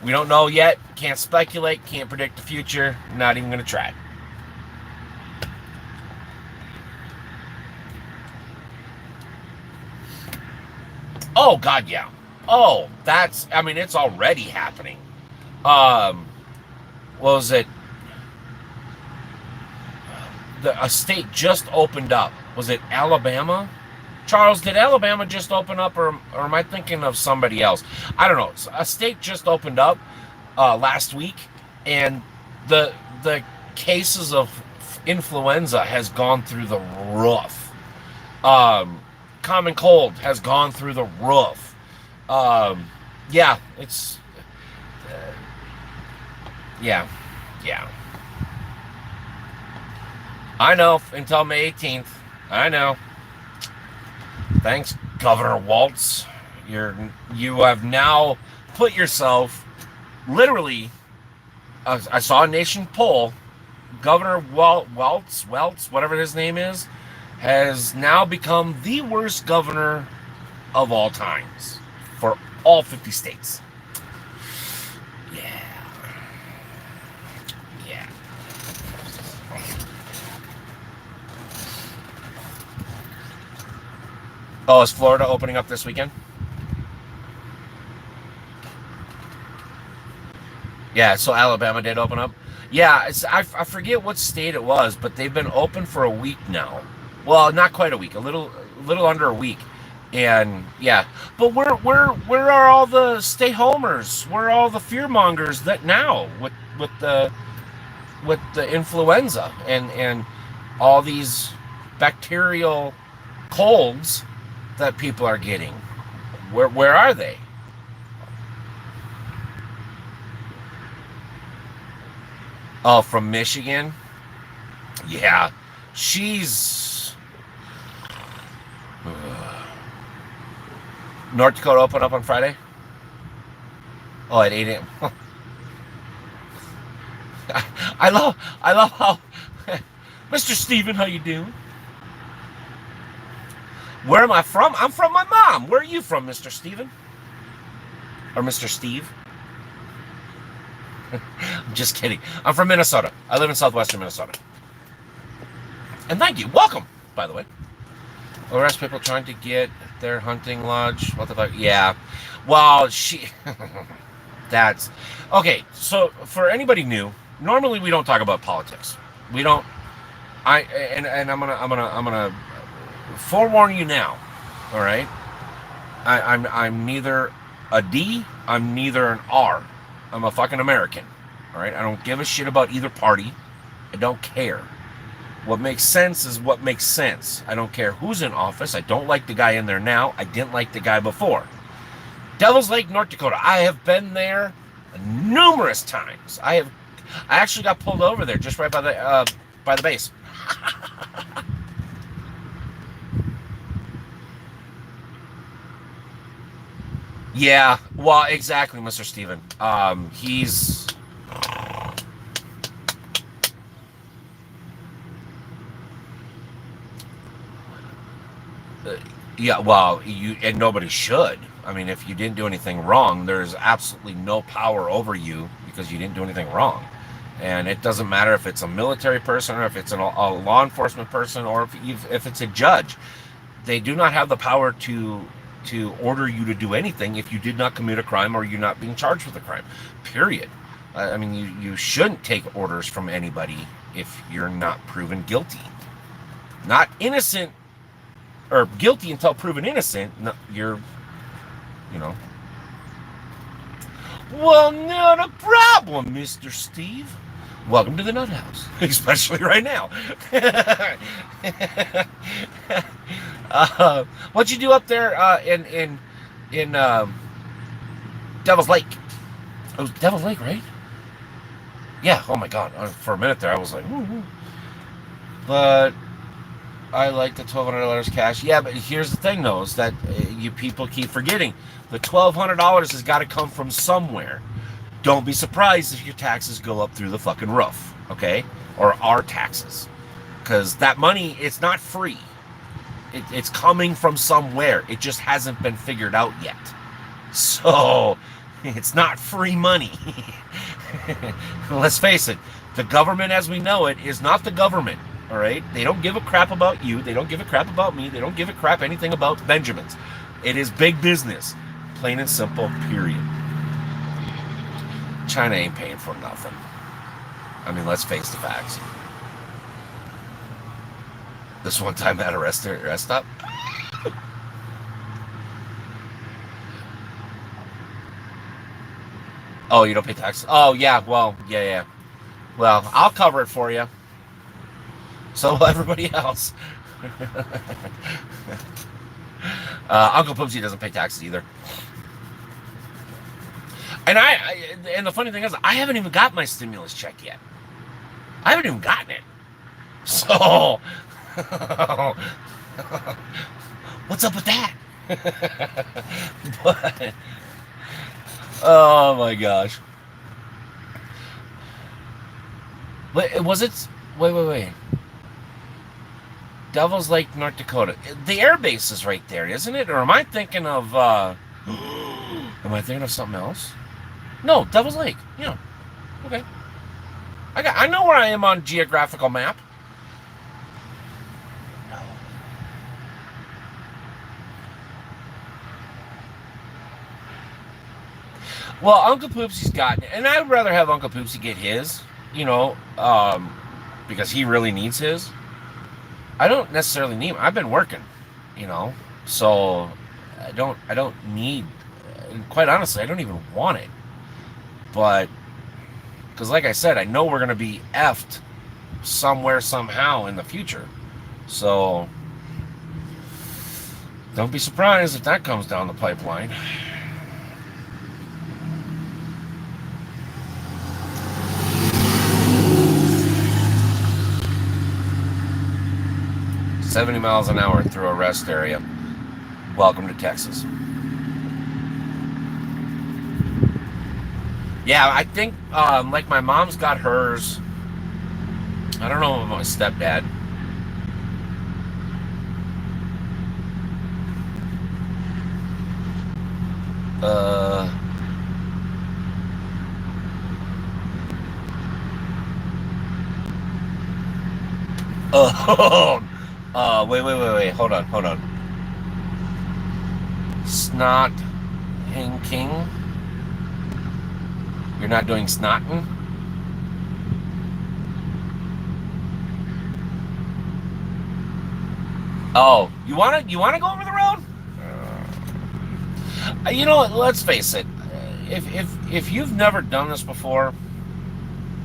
We don't know yet. Can't speculate. Can't predict the future. Not even going to try. Oh, God, yeah. Oh, I mean, it's already happening. What was it? A state just opened up. Was it Alabama? Charles, did Alabama just open up, or am I thinking of somebody else? I don't know. A state just opened up last week, and the cases of influenza has gone through the roof. Common cold has gone through the roof. Yeah, it's yeah. I know, until May 18th. I know. Thanks, Governor Waltz. You have now put yourself, literally, I saw a nation poll. Governor Waltz, whatever his name is, has now become the worst governor of all times for all 50 states. Yeah. Oh, is Florida opening up this weekend? Yeah, so Alabama did open up. Yeah, I forget what state it was, but they've been open for a week now. Well, not quite a week, a little under a week, and yeah. But where are all the stay homers? Where are all the fear mongers that now with the influenza and all these bacterial colds that people are getting? Where are they? Oh, from Michigan? Yeah. She's North Dakota open up on Friday? Oh, at 8 a.m. I love how Mr. Steven, how you doing? Where am I from? I'm from my mom. Where are you from, Mr. Steven? Or Mr. Steve? I'm just kidding. I'm from Minnesota. I live in southwestern Minnesota. And thank you. Welcome, by the way. Arrest people trying to get their hunting lodge. What the fuck? Yeah. Well, that's okay. So for anybody new, normally we don't talk about politics. We don't. I'm gonna forewarn you now. All right. I'm neither a D. I'm neither an R. I'm a fucking American. All right. I don't give a shit about either party. I don't care. What makes sense is what makes sense. I don't care who's in office. I don't like the guy in there now. I didn't like the guy before. Devil's Lake, North Dakota. I have been there numerous times. I actually got pulled over there just right by the base. Yeah, well, exactly, Mr. Steven. He's Yeah, well, and nobody should. I mean, if you didn't do anything wrong, there's absolutely no power over you because you didn't do anything wrong. And it doesn't matter if it's a military person or if it's a law enforcement person or if it's a judge. They do not have the power to order you to do anything if you did not commit a crime or you're not being charged with a crime. Period. I mean, you shouldn't take orders from anybody if you're not proven guilty. Not innocent or guilty until proven innocent. No, you know. Well, not a problem, Mr. Steve. Welcome to the Nut House, especially right now. What'd you do up there in Devil's Lake? It was Devil's Lake, right? Yeah. Oh my God. For a minute there, I was like, ooh. But I like the $1,200 cash. Yeah, but here's the thing, though, is that you people keep forgetting the $1,200 has got to come from somewhere. Don't be surprised if your taxes go up through the fucking roof, okay? Or our taxes, because that money, it's not free. It's coming from somewhere. It just hasn't been figured out yet. So it's not free money. Let's face it, the government as we know it is not the government. All right? They don't give a crap about you. They don't give a crap about me. They don't give a crap anything about Benjamins. It is big business. Plain and simple, period. China ain't paying for nothing. I mean, let's face the facts. This one time at a rest stop. Oh, you don't pay taxes? Oh, yeah. Well, yeah. Well, I'll cover it for you. So will everybody else. Uncle Poopsie doesn't pay taxes either. And the funny thing is, I haven't even got my stimulus check yet. I haven't even gotten it. So, what's up with that? But, oh my gosh. Wait, was it? Wait. Devil's Lake, North Dakota. The air base is right there, isn't it? Or am I thinking of, am I thinking of something else? No, Devil's Lake. Yeah. Okay. I know where I am on geographical map. No. Well, Uncle Poopsie's got, and I'd rather have Uncle Poopsie get his, because he really needs his. I don't necessarily need him. I've been working, so I don't need, and quite honestly, I don't even want it. But, because like I said, I know we're going to be effed somewhere, somehow in the future. So, don't be surprised if that comes down the pipeline. $70 miles an hour through a rest area. Welcome to Texas. Yeah, I think, like my mom's got hers. I don't know about my stepdad. Wait. Hold on. Snot King. You're not doing snotting? Oh, you wanna go over the road? Let's face it. If you've never done this before,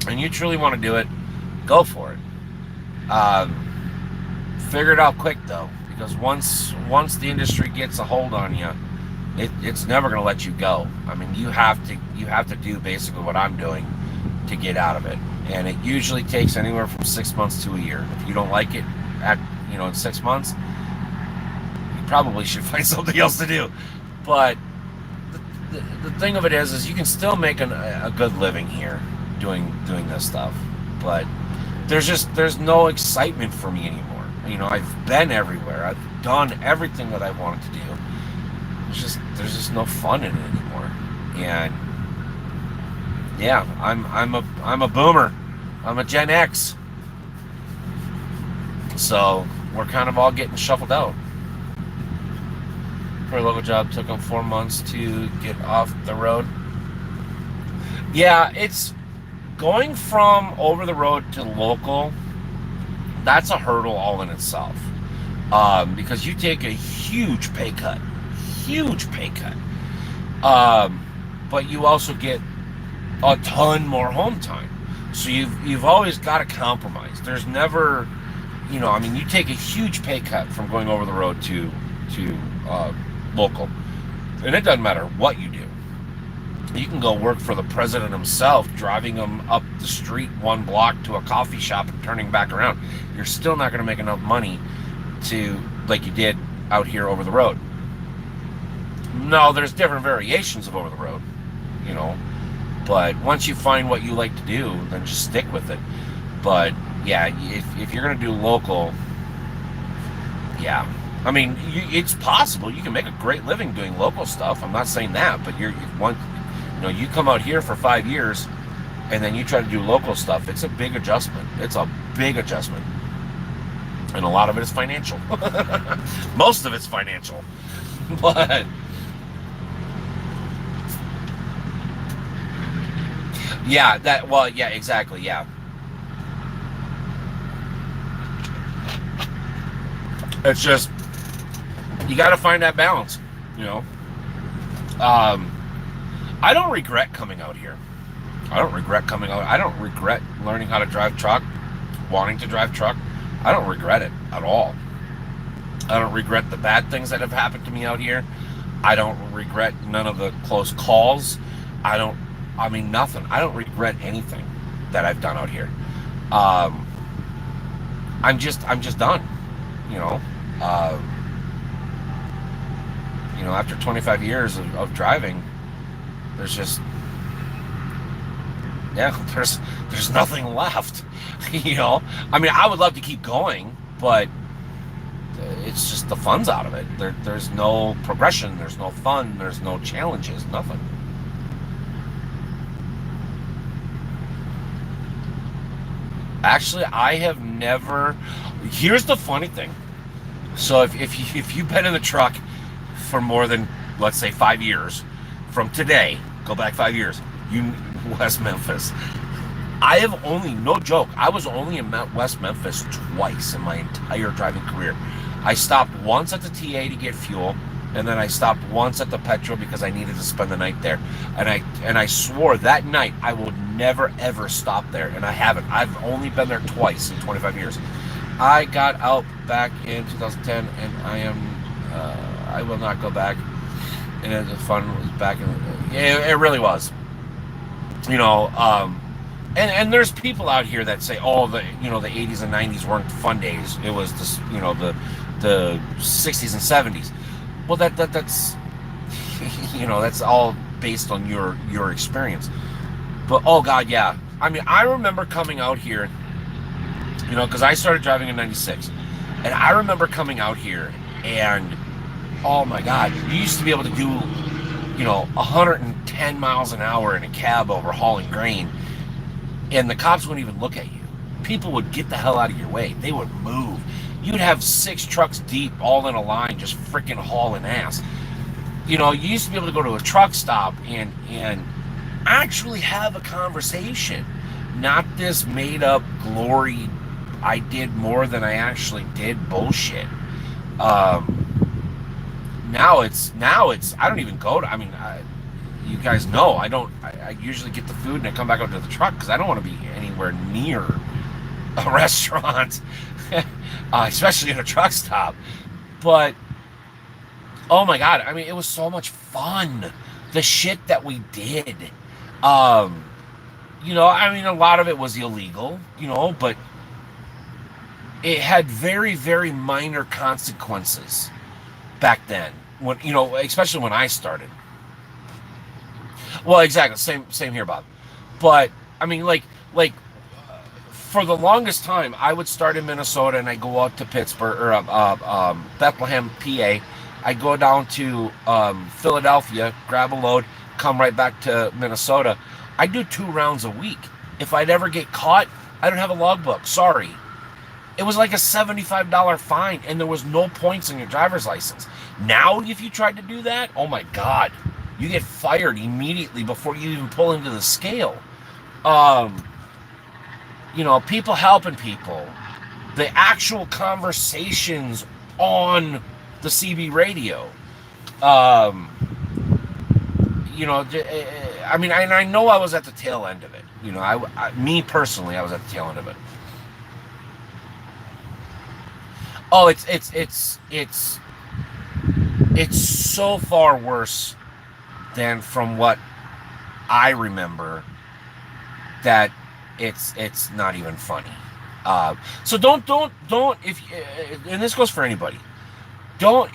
and you truly want to do it, go for it. Figure it out quick though, because once the industry gets a hold on you, it's never going to let you go. I mean, you have to do basically what I'm doing to get out of it, and it usually takes anywhere from 6 months to a year. If you don't like it in 6 months, you probably should find something else to do. But the thing of it is you can still make a good living here doing this stuff, but there's no excitement for me anymore. I've been everywhere. done everything that I wanted to do. There's just no fun in it anymore. And yeah, I'm a boomer. I'm a Gen X. So we're kind of all getting shuffled out. Her local job took them 4 months to get off the road. Yeah, it's going from over the road to local. That's a hurdle all in itself, because you take a huge pay cut, but you also get a ton more home time. So you've always got to compromise. There's never, I mean, you take a huge pay cut from going over the road to local, and it doesn't matter what you do. You can go work for the president himself, driving him up the street 1 block to a coffee shop and turning back around. You're still not going to make enough money to like you did out here over the road. No, there's different variations of over the road, but once you find what you like to do, then just stick with it. But yeah, if you're going to do local, yeah, I mean, it's possible you can make a great living doing local stuff. I'm not saying that, but you come out here for 5 years and then you try to do local stuff. It's a big adjustment. And a lot of it is financial. Most of it's financial. But yeah, exactly. Yeah. It's just, you got to find that balance, I don't regret coming out here. I don't regret learning how to drive truck, wanting to drive truck. I don't regret it at all. I don't regret the bad things that have happened to me out here. I don't regret none of the close calls. Nothing. I don't regret anything that I've done out here. I'm just done, after 25 years of driving, there's nothing left. I would love to keep going, but it's just the fun's out of it. There's no progression, there's no fun, there's no challenges, nothing. Actually, I have never. Here's the funny thing. So if you've been in the truck for more than, let's say, 5 years from today, go back 5 years, West Memphis. I have only, no joke, I was only in West Memphis twice in my entire driving career. I stopped once at the TA to get fuel, and then I stopped once at the Petro because I needed to spend the night there. And I swore that night I would never ever stop there, and I haven't. I've only been there twice in 25 years. I got out back in 2010, and I will not go back. And the fun was back in. It really was. And there's people out here that say, oh, the 80s and 90s weren't fun days. It was this, the 60s and 70s. Well, that's that's all based on your experience. But oh god, yeah. I remember coming out here, because I started driving in '96, and I remember coming out here, and oh my god, you used to be able to do 110 miles an hour in a cab overhauling grain, and the cops wouldn't even look at you. People would get the hell out of your way. They would move. You'd have 6 trucks deep all in a line just freaking hauling ass. You used to be able to go to a truck stop and actually have a conversation, not this made up glory I did more than I actually did bullshit. Now it's I don't even go to, you guys know I usually get the food and I come back up to the truck because I don't want to be anywhere near a restaurant, especially in a truck stop. But oh my god, it was so much fun, the shit that we did. A lot of it was illegal, but it had very, very minor consequences back then, when especially when I started. Well, exactly, same here, Bob. But for the longest time, I would start in Minnesota and I go out to Pittsburgh or Bethlehem, PA. I go down to Philadelphia, grab a load, come right back to Minnesota. I do 2 rounds a week. If I'd ever get caught, I don't have a logbook. Sorry. It was like a $75 fine, and there was no points in your driver's license. Now, if you tried to do that, oh my God, you get fired immediately before you even pull into the scale. Um, people helping people, the actual conversations on the CB radio. Um, I know I was at the tail end of it. Me personally, I was at the tail end of it. Oh, it's so far worse than from what I remember that it's not even funny. So don't if and this goes for anybody. Don't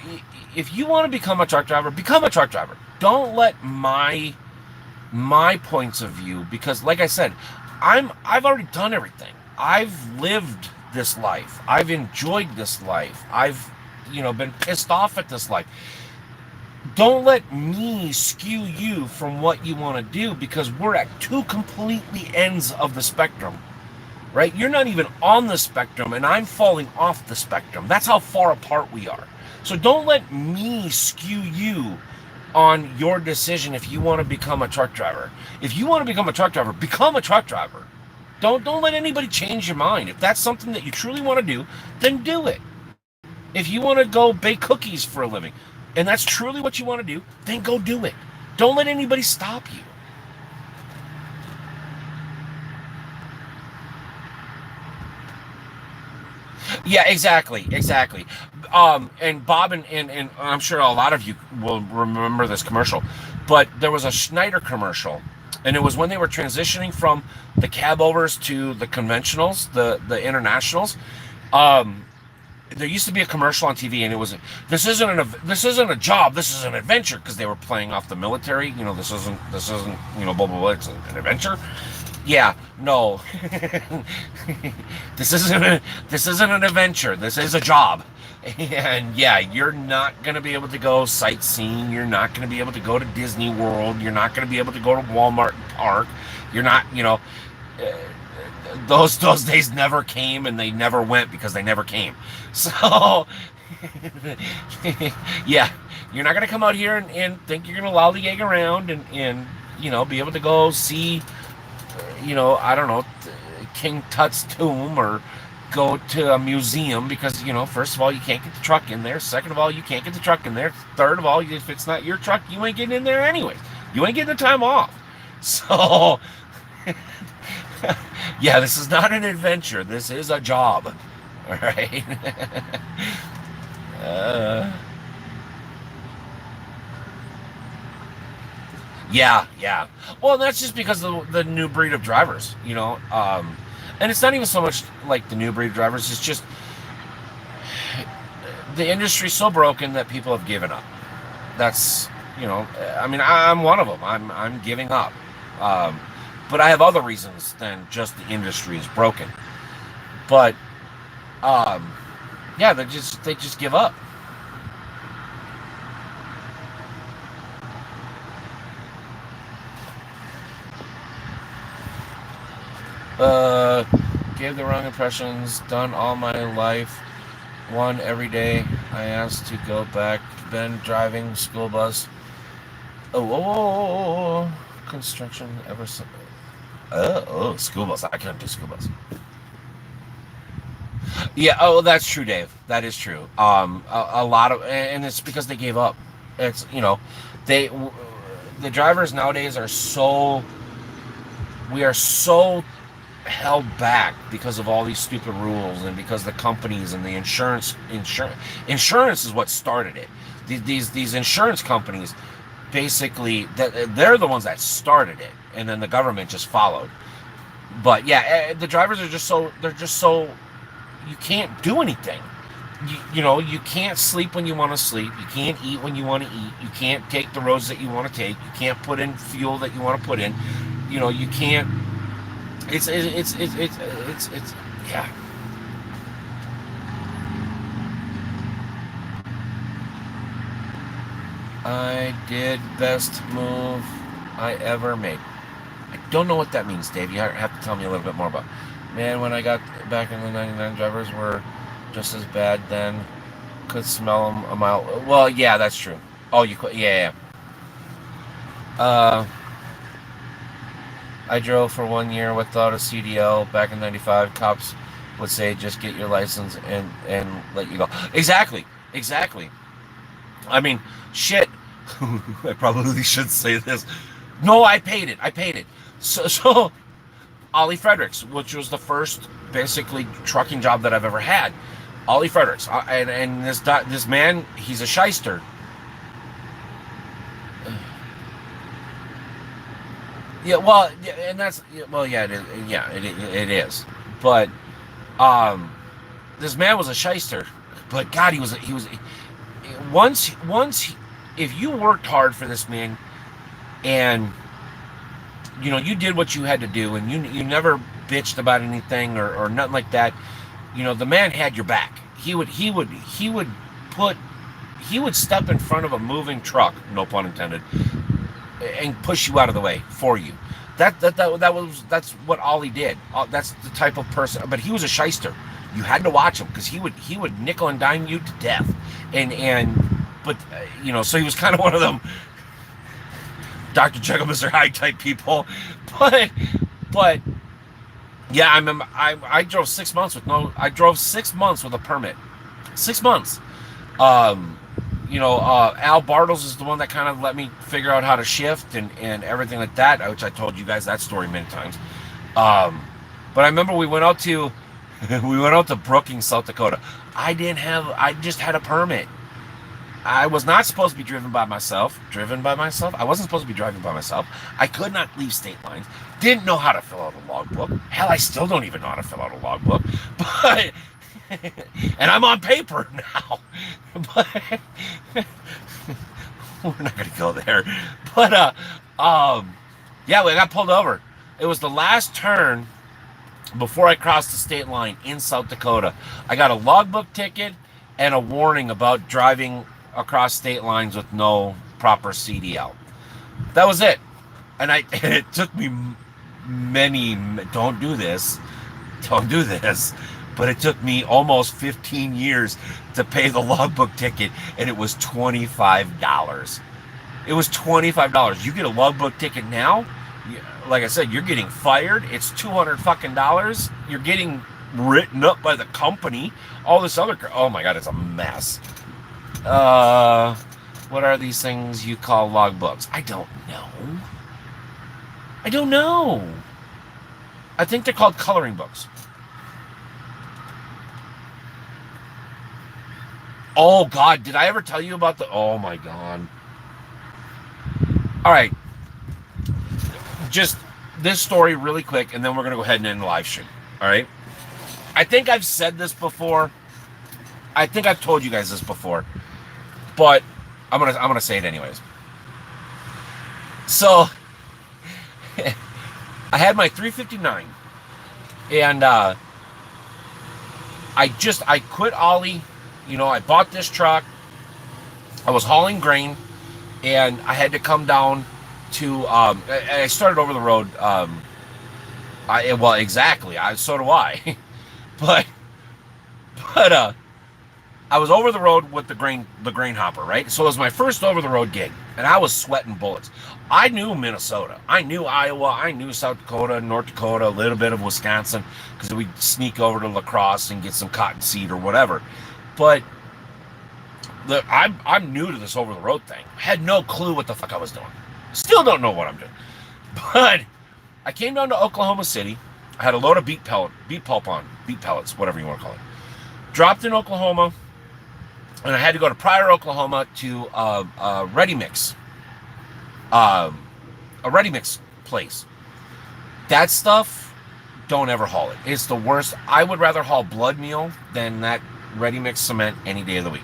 If you want to become a truck driver, become a truck driver. Don't let my points of view, because like I said, I've already done everything. I've lived this life. I've enjoyed this life. I've been pissed off at this life. Don't let me skew you from what you want to do, because we're at two completely ends of the spectrum. Right? You're not even on the spectrum, and I'm falling off the spectrum. That's how far apart we are. So don't let me skew you on your decision if you want to become a truck driver. If you want to become a truck driver, become a truck driver. Don't let anybody change your mind. If that's something that you truly want to do, then do it. If you want to go bake cookies for a living, and that's truly what you want to do, then go do it. Don't let anybody stop you. Yeah, exactly. And Bob and I'm sure a lot of you will remember this commercial, but there was a Schneider commercial, and it was when they were transitioning from the cab overs to the conventionals, the internationals. Um, there used to be a commercial on TV, and it was, this isn't a job, this is an adventure, because they were playing off the military. This isn't blah blah blah. It's an adventure. Yeah, no. This isn't an adventure. This is a job. And yeah, you're not going to be able to go sightseeing. You're not going to be able to go to Disney World. You're not going to be able to go to Walmart Park. You're not, uh, those days never came, and they never went because they never came. So, yeah, you're not going to come out here and think you're going to lollygag around and be able to go see I don't know, King Tut's tomb, or go to a museum, because, first of all, you can't get the truck in there. Second of all, you can't get the truck in there. Third of all, if it's not your truck, you ain't getting in there anyways. You ain't getting the time off. So, yeah, this is not an adventure. This is a job. All right. uh, yeah. Well, that's just because of the new breed of drivers, and it's not even so much like the new breed of drivers. It's just the industry's so broken that people have given up. That's, I mean, I'm one of them. I'm giving up. Um, but I have other reasons than just the industry is broken. But um, yeah, they just give up. Uh, Gave the wrong impressions. Done all my life. One every day. I asked to go back. Been driving school bus. Oh, construction ever since. School bus. I can't do school bus. Yeah. Oh, that's true, Dave. That is true. A lot of, and it's because they gave up. It's they the drivers nowadays are so, we are so held back because of all these stupid rules, and because the companies and the insurance is what started it. These insurance companies, basically, they're the ones that started it, and then the government just followed. But yeah, the drivers are just so, they're just so, you can't do anything. You can't sleep when you want to sleep. You can't eat when you want to eat. You can't take the roads that you want to take. You can't put in fuel that you want to put in. You can't. It's yeah. I did best move I ever made. I don't know what that means, Dave. You have to tell me a little bit more about. Man, when I got back in the '99, drivers were just as bad then. Could smell them a mile. Well, yeah, that's true. Oh, you could. Yeah, yeah. I drove for 1 year without a CDL back in '95. Cops would say, "Just get your license and let you go." Exactly, exactly. I mean, shit. I probably should say this. No, I paid it. I paid it. So Ollie Fredericks, which was the first basically trucking job that I've ever had. Ollie Fredericks, and this man, he's a shyster. Yeah, well, yeah, and that's well, yeah, it is, yeah, it is. But um, this man was a shyster. But God, he was once if you worked hard for this man and you did what you had to do and you never bitched about anything or nothing like that. The man had your back. Put he would step in front of a moving truck, no pun intended, and push you out of the way for you. That's what Ollie did. That's the type of person. But he was a shyster. You had to watch him because he would nickel and dime you to death. But so he was kind of one of them Dr. Jekyll, Mr. Hyde type people. But yeah, I remember I drove 6 months with no. I drove 6 months with a permit. 6 months. Um, Al Bartles is the one that kind of let me figure out how to shift and everything like that, which I told you guys that story many times. Um, but I remember we went out to Brookings, South Dakota. I just had a permit. I was not supposed to be driven by myself. I wasn't supposed to be driving by myself. I could not leave state lines. Didn't know how to fill out a logbook. Hell, I still don't even know how to fill out a logbook. But and I'm on paper now. But we're not gonna go there. But yeah, we got pulled over. It was the last turn before I crossed the state line in South Dakota. I got a logbook ticket and a warning about driving across state lines with no proper CDL. That was it. And it took me many, don't do this, but it took me almost 15 years to pay the logbook ticket, and it was $25. It was $25. You get a logbook ticket now, like I said, you're getting fired. It's $200 fucking dollars. You're getting written up by the company. All this other, oh my God, it's a mess. What are these things you call logbooks? I don't know. I think they're called coloring books. Oh God, did I ever tell you about oh my God. All right. Just this story really quick, and then we're going to go ahead and end the live stream. All right. I think I've said this before. I think I've told you guys this before, but I'm gonna say it anyways. So I had my 359, and I quit Ollie. I bought this truck. I was hauling grain, and I had to come down to. I started over the road. Exactly. So do I. but I was over the road with the grain hopper, right? So it was my first over the road gig, and I was sweating bullets. I knew Minnesota, I knew Iowa, I knew South Dakota, North Dakota, a little bit of Wisconsin, because we'd sneak over to La Crosse and get some cottonseed or whatever. But I'm new to this over the road thing. I had no clue what the fuck I was doing. Still don't know what I'm doing. But I came down to Oklahoma City. I had a load of beet pellets, whatever you want to call it. Dropped in Oklahoma, and I had to go to Pryor, Oklahoma to a ready mix place. That stuff, don't ever haul it. It's the worst. I would rather haul blood meal than that ready mix cement any day of the week.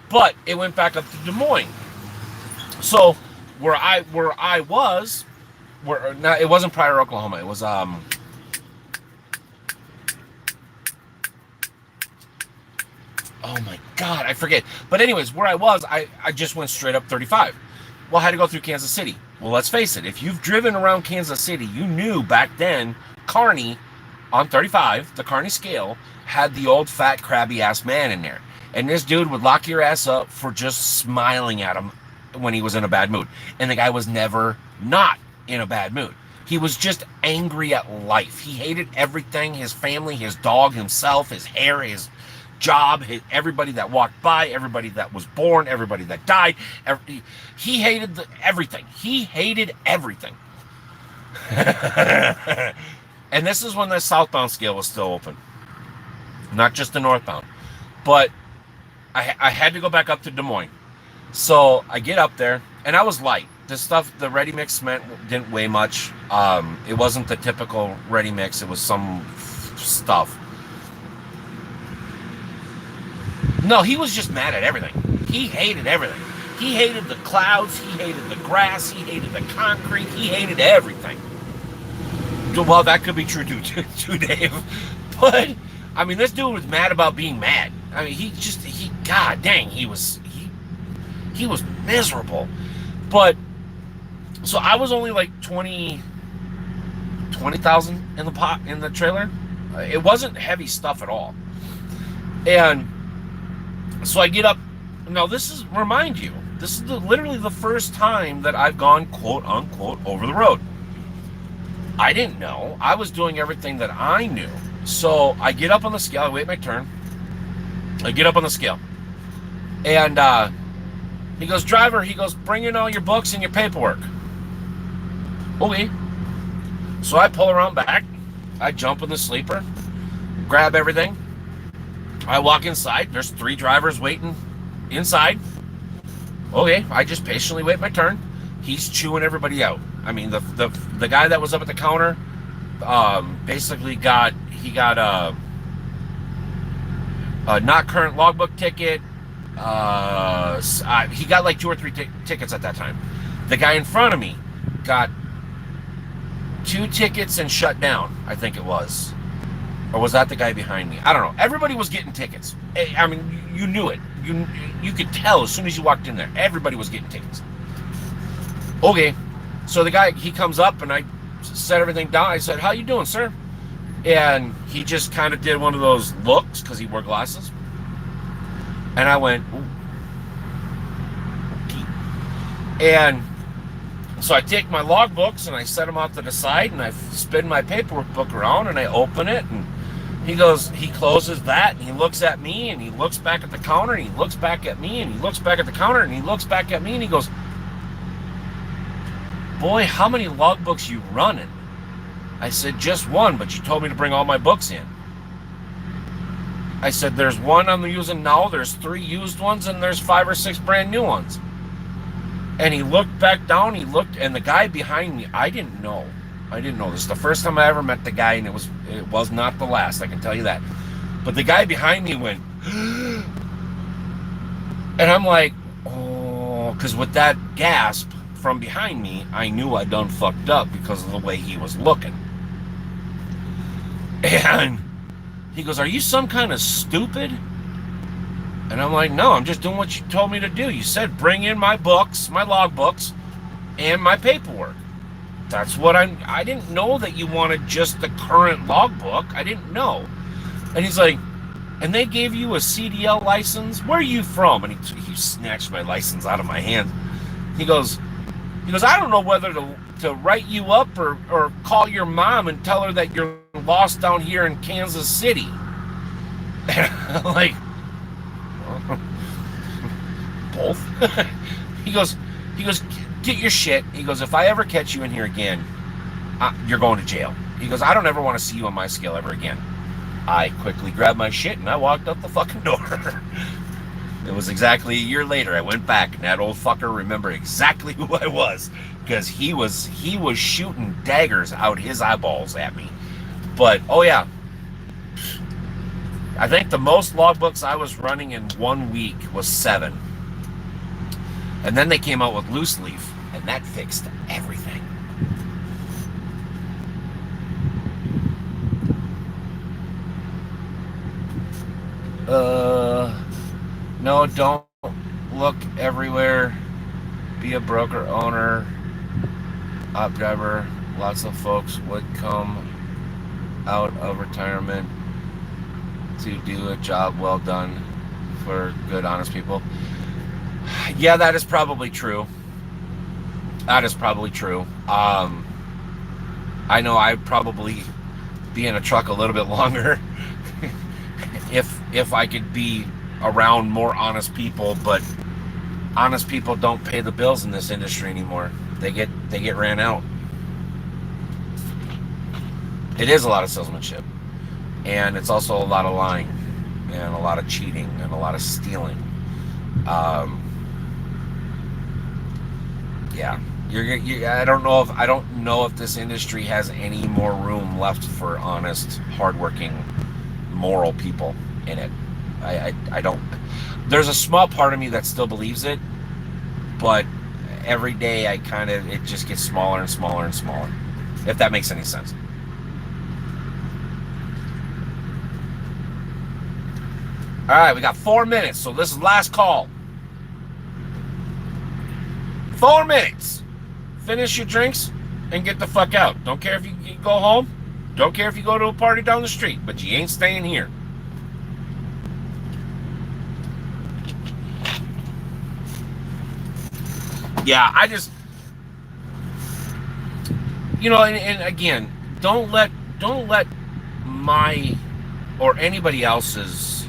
But it went back up to Des Moines. So where I was not. It wasn't Pryor, Oklahoma. It was Oh my God, I forget. But anyways, where I was, I just went straight up 35. Well, I had to go through Kansas City. Well, let's face it. If you've driven around Kansas City, you knew back then Kearney on 35, the Kearney scale, had the old fat crabby ass man in there. And this dude would lock your ass up for just smiling at him when he was in a bad mood. And the guy was never not in a bad mood. He was just angry at life. He hated everything, his family, his dog, himself, his hair, his job, everybody that walked by, everybody that was born, everybody that died. He hated everything. He hated everything. And this is when the southbound scale was still open, not just the northbound. But I had to go back up to Des Moines. So I get up there, and I was light. This stuff, the ready mix cement didn't weigh much. It wasn't the typical ready mix. It was some stuff. No, he was just mad at everything. He hated everything. He hated the clouds. He hated the grass. He hated the concrete. He hated everything. Well, that could be true too, Dave. But, I mean, this dude was mad about being mad. I mean, God dang, he was miserable. But, so I was only like 20,000 in the trailer. It wasn't heavy stuff at all. And so I get up. Now, this is literally the first time that I've gone, quote unquote, over the road. I didn't know. I was doing everything that I knew. So I get up on the scale. I wait my turn. I get up on the scale. And he goes, driver, bring in all your books and your paperwork. Okay. So I pull around back. I jump in the sleeper, grab everything. I walk inside. There's 3 drivers waiting inside. Okay, I just patiently wait my turn. He's chewing everybody out. I mean, the guy that was up at the counter, basically got a not current logbook ticket. He got like 2 or 3 tickets at that time. The guy in front of me got 2 tickets and shut down, I think it was. Or was that the guy behind me? I don't know. Everybody was getting tickets. I mean, you knew it. You could tell as soon as you walked in there. Everybody was getting tickets. Okay. So the guy, he comes up and I set everything down. I said, how you doing, sir? And he just kind of did one of those looks because he wore glasses. And I went, ooh. Okay. And so I take my logbooks and I set them out to the side and I spin my paperwork book around and I open it and he closes that and he looks at me and he looks back at the counter and he looks back at me and he looks back at the counter and he looks back at me and he goes, boy, how many logbooks you running? I said, just one, but you told me to bring all my books in. I said, there's one I'm using now, there's 3 used ones, and there's 5 or 6 brand new ones. And he looked back down, and the guy behind me, I didn't know. This is the first time I ever met the guy, and it was not the last, I can tell you that. But the guy behind me went, and I'm like, oh, because with that gasp from behind me, I knew I done fucked up because of the way he was looking. And he goes, are you some kind of stupid? And I'm like, no, I'm just doing what you told me to do. You said bring in my books, my log books, and my paperwork. That's what I didn't know that you wanted just the current logbook. I didn't know. And he's like, and they gave you a CDL license? Where are you from? And he snatched my license out of my hand. He goes, I don't know whether to write you up or call your mom and tell her that you're lost down here in Kansas City. And I'm like, both? He goes, get your shit. He goes, if I ever catch you in here again, you're going to jail. He goes, I don't ever want to see you on my scale ever again. I quickly grabbed my shit and I walked out the fucking door. It was exactly a year later. I went back and that old fucker remembered exactly who I was because he was shooting daggers out his eyeballs at me. But, oh yeah, I think the most logbooks I was running in 1 week was 7. And then they came out with loose leaf, and that fixed everything. No, don't look everywhere. Be a broker, owner, op driver. Lots of folks would come out of retirement to do a job well done for good, honest people. Yeah, that is probably true. That is probably true. I know I'd probably be in a truck a little bit longer if I could be around more honest people, but honest people don't pay the bills in this industry anymore. They get ran out. It is a lot of salesmanship, and it's also a lot of lying, and a lot of cheating, and a lot of stealing. Yeah, I don't know if this industry has any more room left for honest, hardworking, moral people in it. I don't. There's a small part of me that still believes it, but every day it just gets smaller and smaller and smaller. If that makes any sense. All right, we got 4 minutes, so this is last call. 4 minutes. Finish your drinks and get the fuck out. Don't care if you go home. Don't care if you go to a party down the street, but you ain't staying here. Yeah, I just, and again, don't let my or anybody else's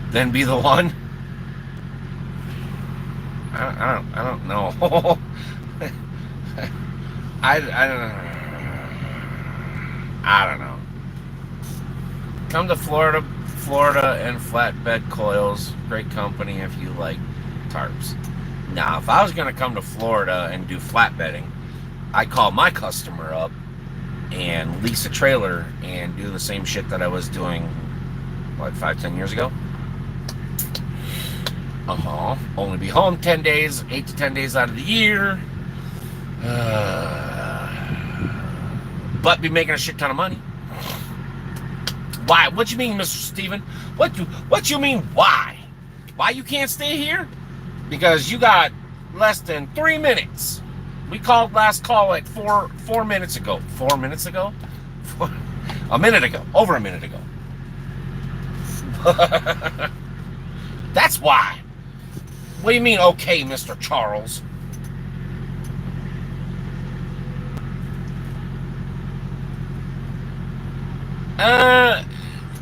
then be the one. I don't know. I don't know. Come to Florida and flatbed coils. Great company if you like tarps. Now, if I was going to come to Florida and do flatbedding, I'd call my customer up and lease a trailer and do the same shit that I was doing, 5-10 years ago? Only be home 10 days, 8 to 10 days out of the year. But be making a shit ton of money. Why? What you mean, Mr. Steven? What you mean, why? Why you can't stay here? Because you got less than 3 minutes. We called last call like 4 minutes ago. 4 minutes ago? A minute ago. Over a minute ago. That's why. What do you mean, okay, Mr. Charles?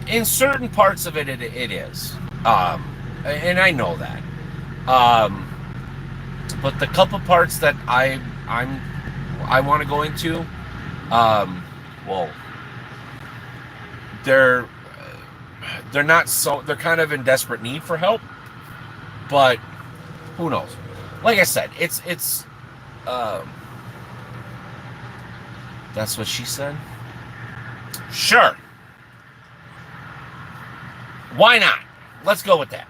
In certain parts of it is. And I know that. But the couple parts that I want to go into, well, they're not so, they're kind of in desperate need for help, but who knows? Like I said, it's that's what she said. Sure. Why not? Let's go with that.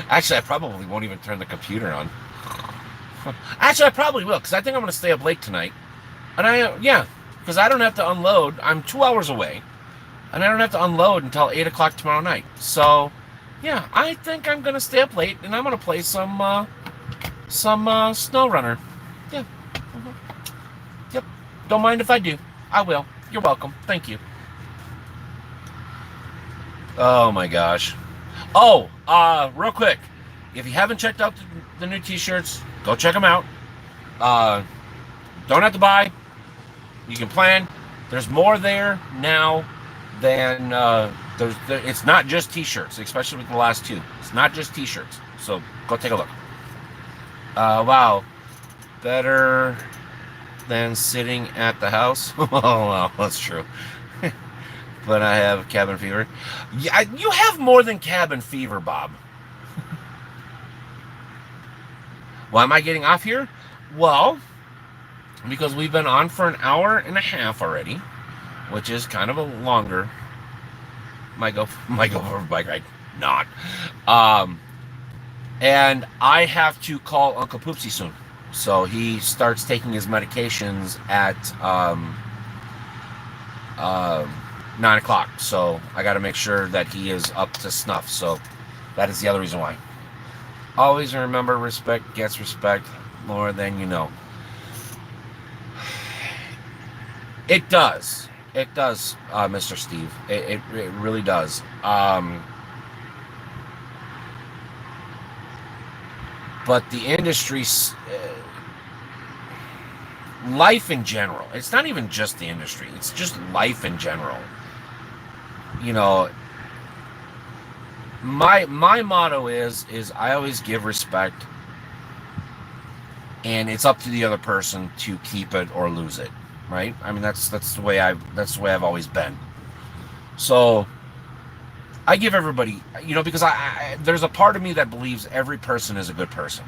Actually, I probably won't even turn the computer on. Actually, I probably will, because I think I'm going to stay up late tonight. And because I don't have to unload. I'm 2 hours away, and I don't have to unload until 8 o'clock tomorrow night. So, yeah, I think I'm going to stay up late, and I'm going to play some Snow Runner. Yeah. Yep. Don't mind if I do. I will. You're welcome. Thank you. Oh my gosh. Oh, real quick. If you haven't checked out the new t-shirts, go check them out. Don't have to buy. You can plan. There's more there now than it's not just t-shirts, especially with the last two. It's not just t-shirts. So go take a look. Wow. Better than sitting at the house. Oh, wow, that's true. But I have cabin fever. Yeah, you have more than cabin fever, Bob. Why am I getting off here? Well, because we've been on for an hour and a half already, which is kind of a longer. Might go for a bike ride. Not. And I have to call Uncle Poopsie soon. So he starts taking his medications at 9 o'clock. So I got to make sure that he is up to snuff. So that is the other reason why. Always remember, respect gets respect more than you know. It does. It does, Mr. Steve. It really does. But the industry, life in general, it's not even just the industry, it's just life in general. You know, my motto is I always give respect, and it's up to the other person to keep it or lose it, right? I mean, that's the way I've always been. So I give everybody, because there's a part of me that believes every person is a good person,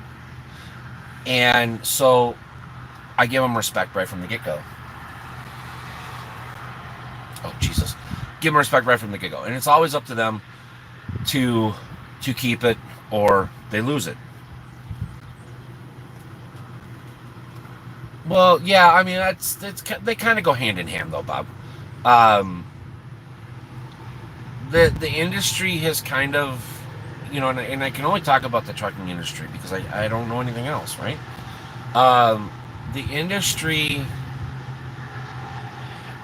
and so I give them respect right from the get go. Oh Jesus, give them respect right from the get go, and it's always up to them to keep it or they lose it. Well, yeah, I mean they kind of go hand in hand though, Bob. Um, the industry has kind of, and I can only talk about the trucking industry because I don't know anything else, right? Um, the industry,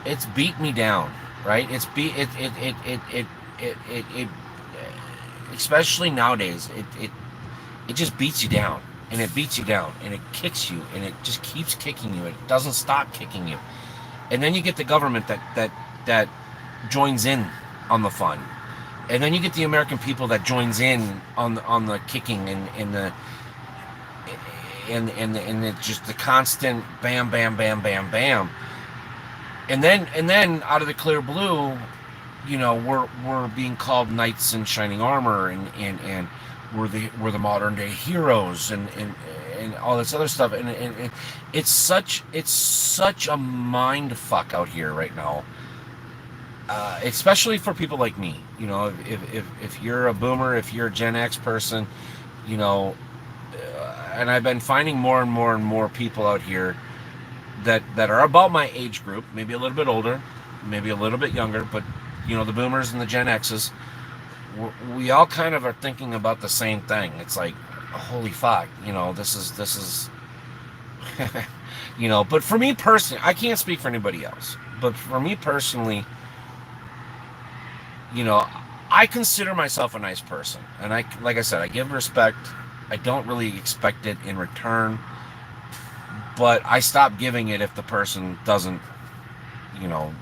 it's beat me down, right? It's beat it especially nowadays. It just beats you down, and it beats you down, and it kicks you, and it just keeps kicking you. It doesn't stop kicking you, and then you get the government that joins in on the fun, and then you get the American people that joins in on the kicking and it's just the constant bam bam bam bam bam, and then out of the clear blue, we're being called knights in shining armor, and we're the modern day heroes, and all this other stuff, and it's such a mind fuck out here right now, especially for people like me. If you're a boomer, if you're a Gen X person, you know, and I've been finding more and more and more people out here that are about my age group, maybe a little bit older, maybe a little bit younger, but the boomers and the Gen X's, we all kind of are thinking about the same thing. It's like, holy fuck, this is but for me personally, I can't speak for anybody else, but for me personally, you know, I consider myself a nice person, and like I said, I give respect. I don't really expect it in return, but I stop giving it if the person doesn't,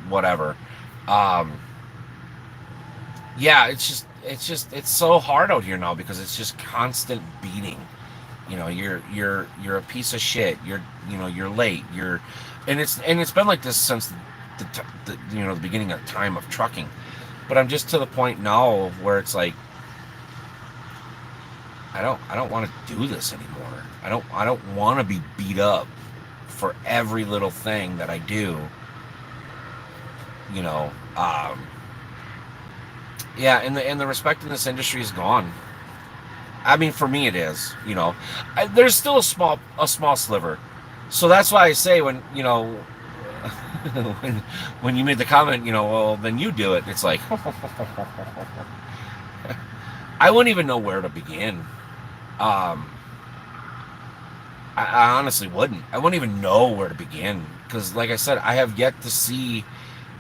whatever. Um, yeah, it's so hard out here now because it's just constant beating. You're a piece of shit. You're late. And it's been like this since the beginning of time of trucking. But I'm just to the point now where it's like I don't want to do this anymore. I don't want to be beat up for every little thing that I do. You know, um, yeah, and the respect in this industry is gone. I mean, for me, it is. There's still a small sliver. So that's why I say when you made the comment, well, then you do it. It's like I wouldn't even know where to begin. Um, I honestly wouldn't. I wouldn't even know where to begin because, like I said, I have yet to see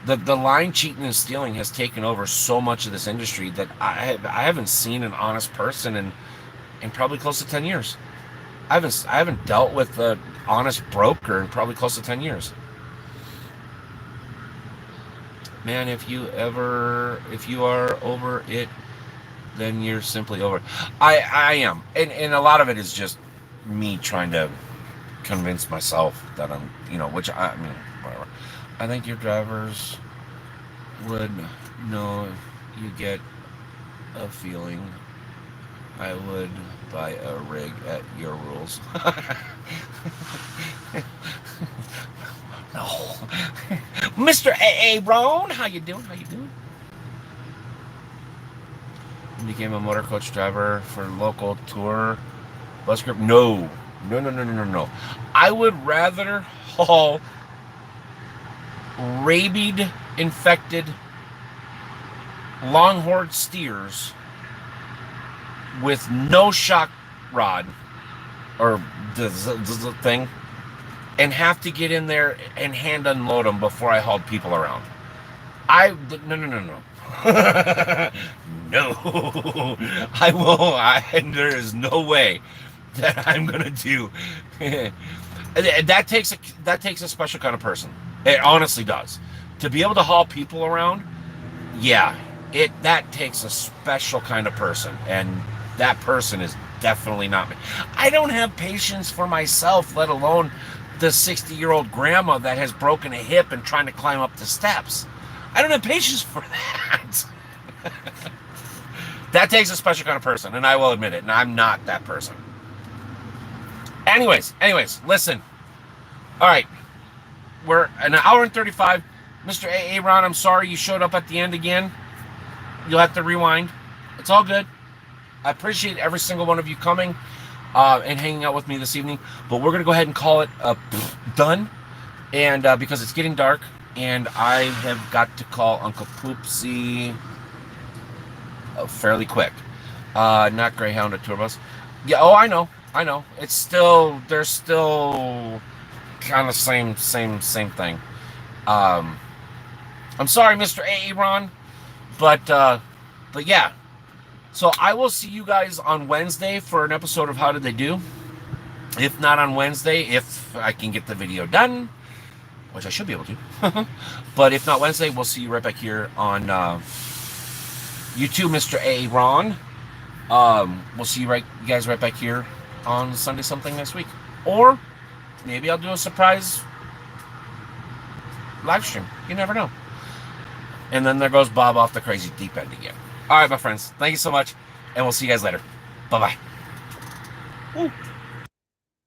the line cheating and stealing has taken over so much of this industry that I haven't seen an honest person in probably close to 10 years. I haven't dealt with an honest broker in probably close to 10 years. Man, if you are over it, then you're simply over. I am, and a lot of it is just me trying to convince myself that I'm, which I mean, whatever. I think your drivers would know you get a feeling. I would buy a rig at your rules. No. Mr. A. Ron, how you doing? How you doing? Became a motor coach driver for local tour bus group. No. No, no, no, no, no, no. I would rather haul rabied infected longhorn steers with no shock rod or the thing and have to get in there and hand unload them before I hauled people around. No, no, no, no. No, I will. There is no way that I'm gonna do. That takes a special kind of person. It honestly does. To be able to haul people around, yeah, that takes a special kind of person, and that person is definitely not me. I don't have patience for myself, let alone the 60-year-old grandma that has broken a hip and trying to climb up the steps. I don't have patience for that. That takes a special kind of person, and I will admit it, and I'm not that person. Anyways, listen. All right, we're an hour and 35. Mr. Aaron, I'm sorry you showed up at the end again. You'll have to rewind. It's all good. I appreciate every single one of you coming and hanging out with me this evening. But we're going to go ahead and call it done. And because it's getting dark, and I have got to call Uncle Poopsie fairly quick. Not Greyhound, a tour bus. Yeah, oh, I know. It's still, they're still kind of same thing. I'm sorry, Mr. Aaron, but yeah. So I will see you guys on Wednesday for an episode of How Did They Do? If not on Wednesday, if I can get the video done, which I should be able to. But if not Wednesday, we'll see you right back here on YouTube, Mr. Aaron. We'll see you guys right back here on Sunday something next week. Or maybe I'll do a surprise live stream. You never know. And then there goes Bob off the crazy deep end again. All right, my friends. Thank you so much. And we'll see you guys later. Bye-bye.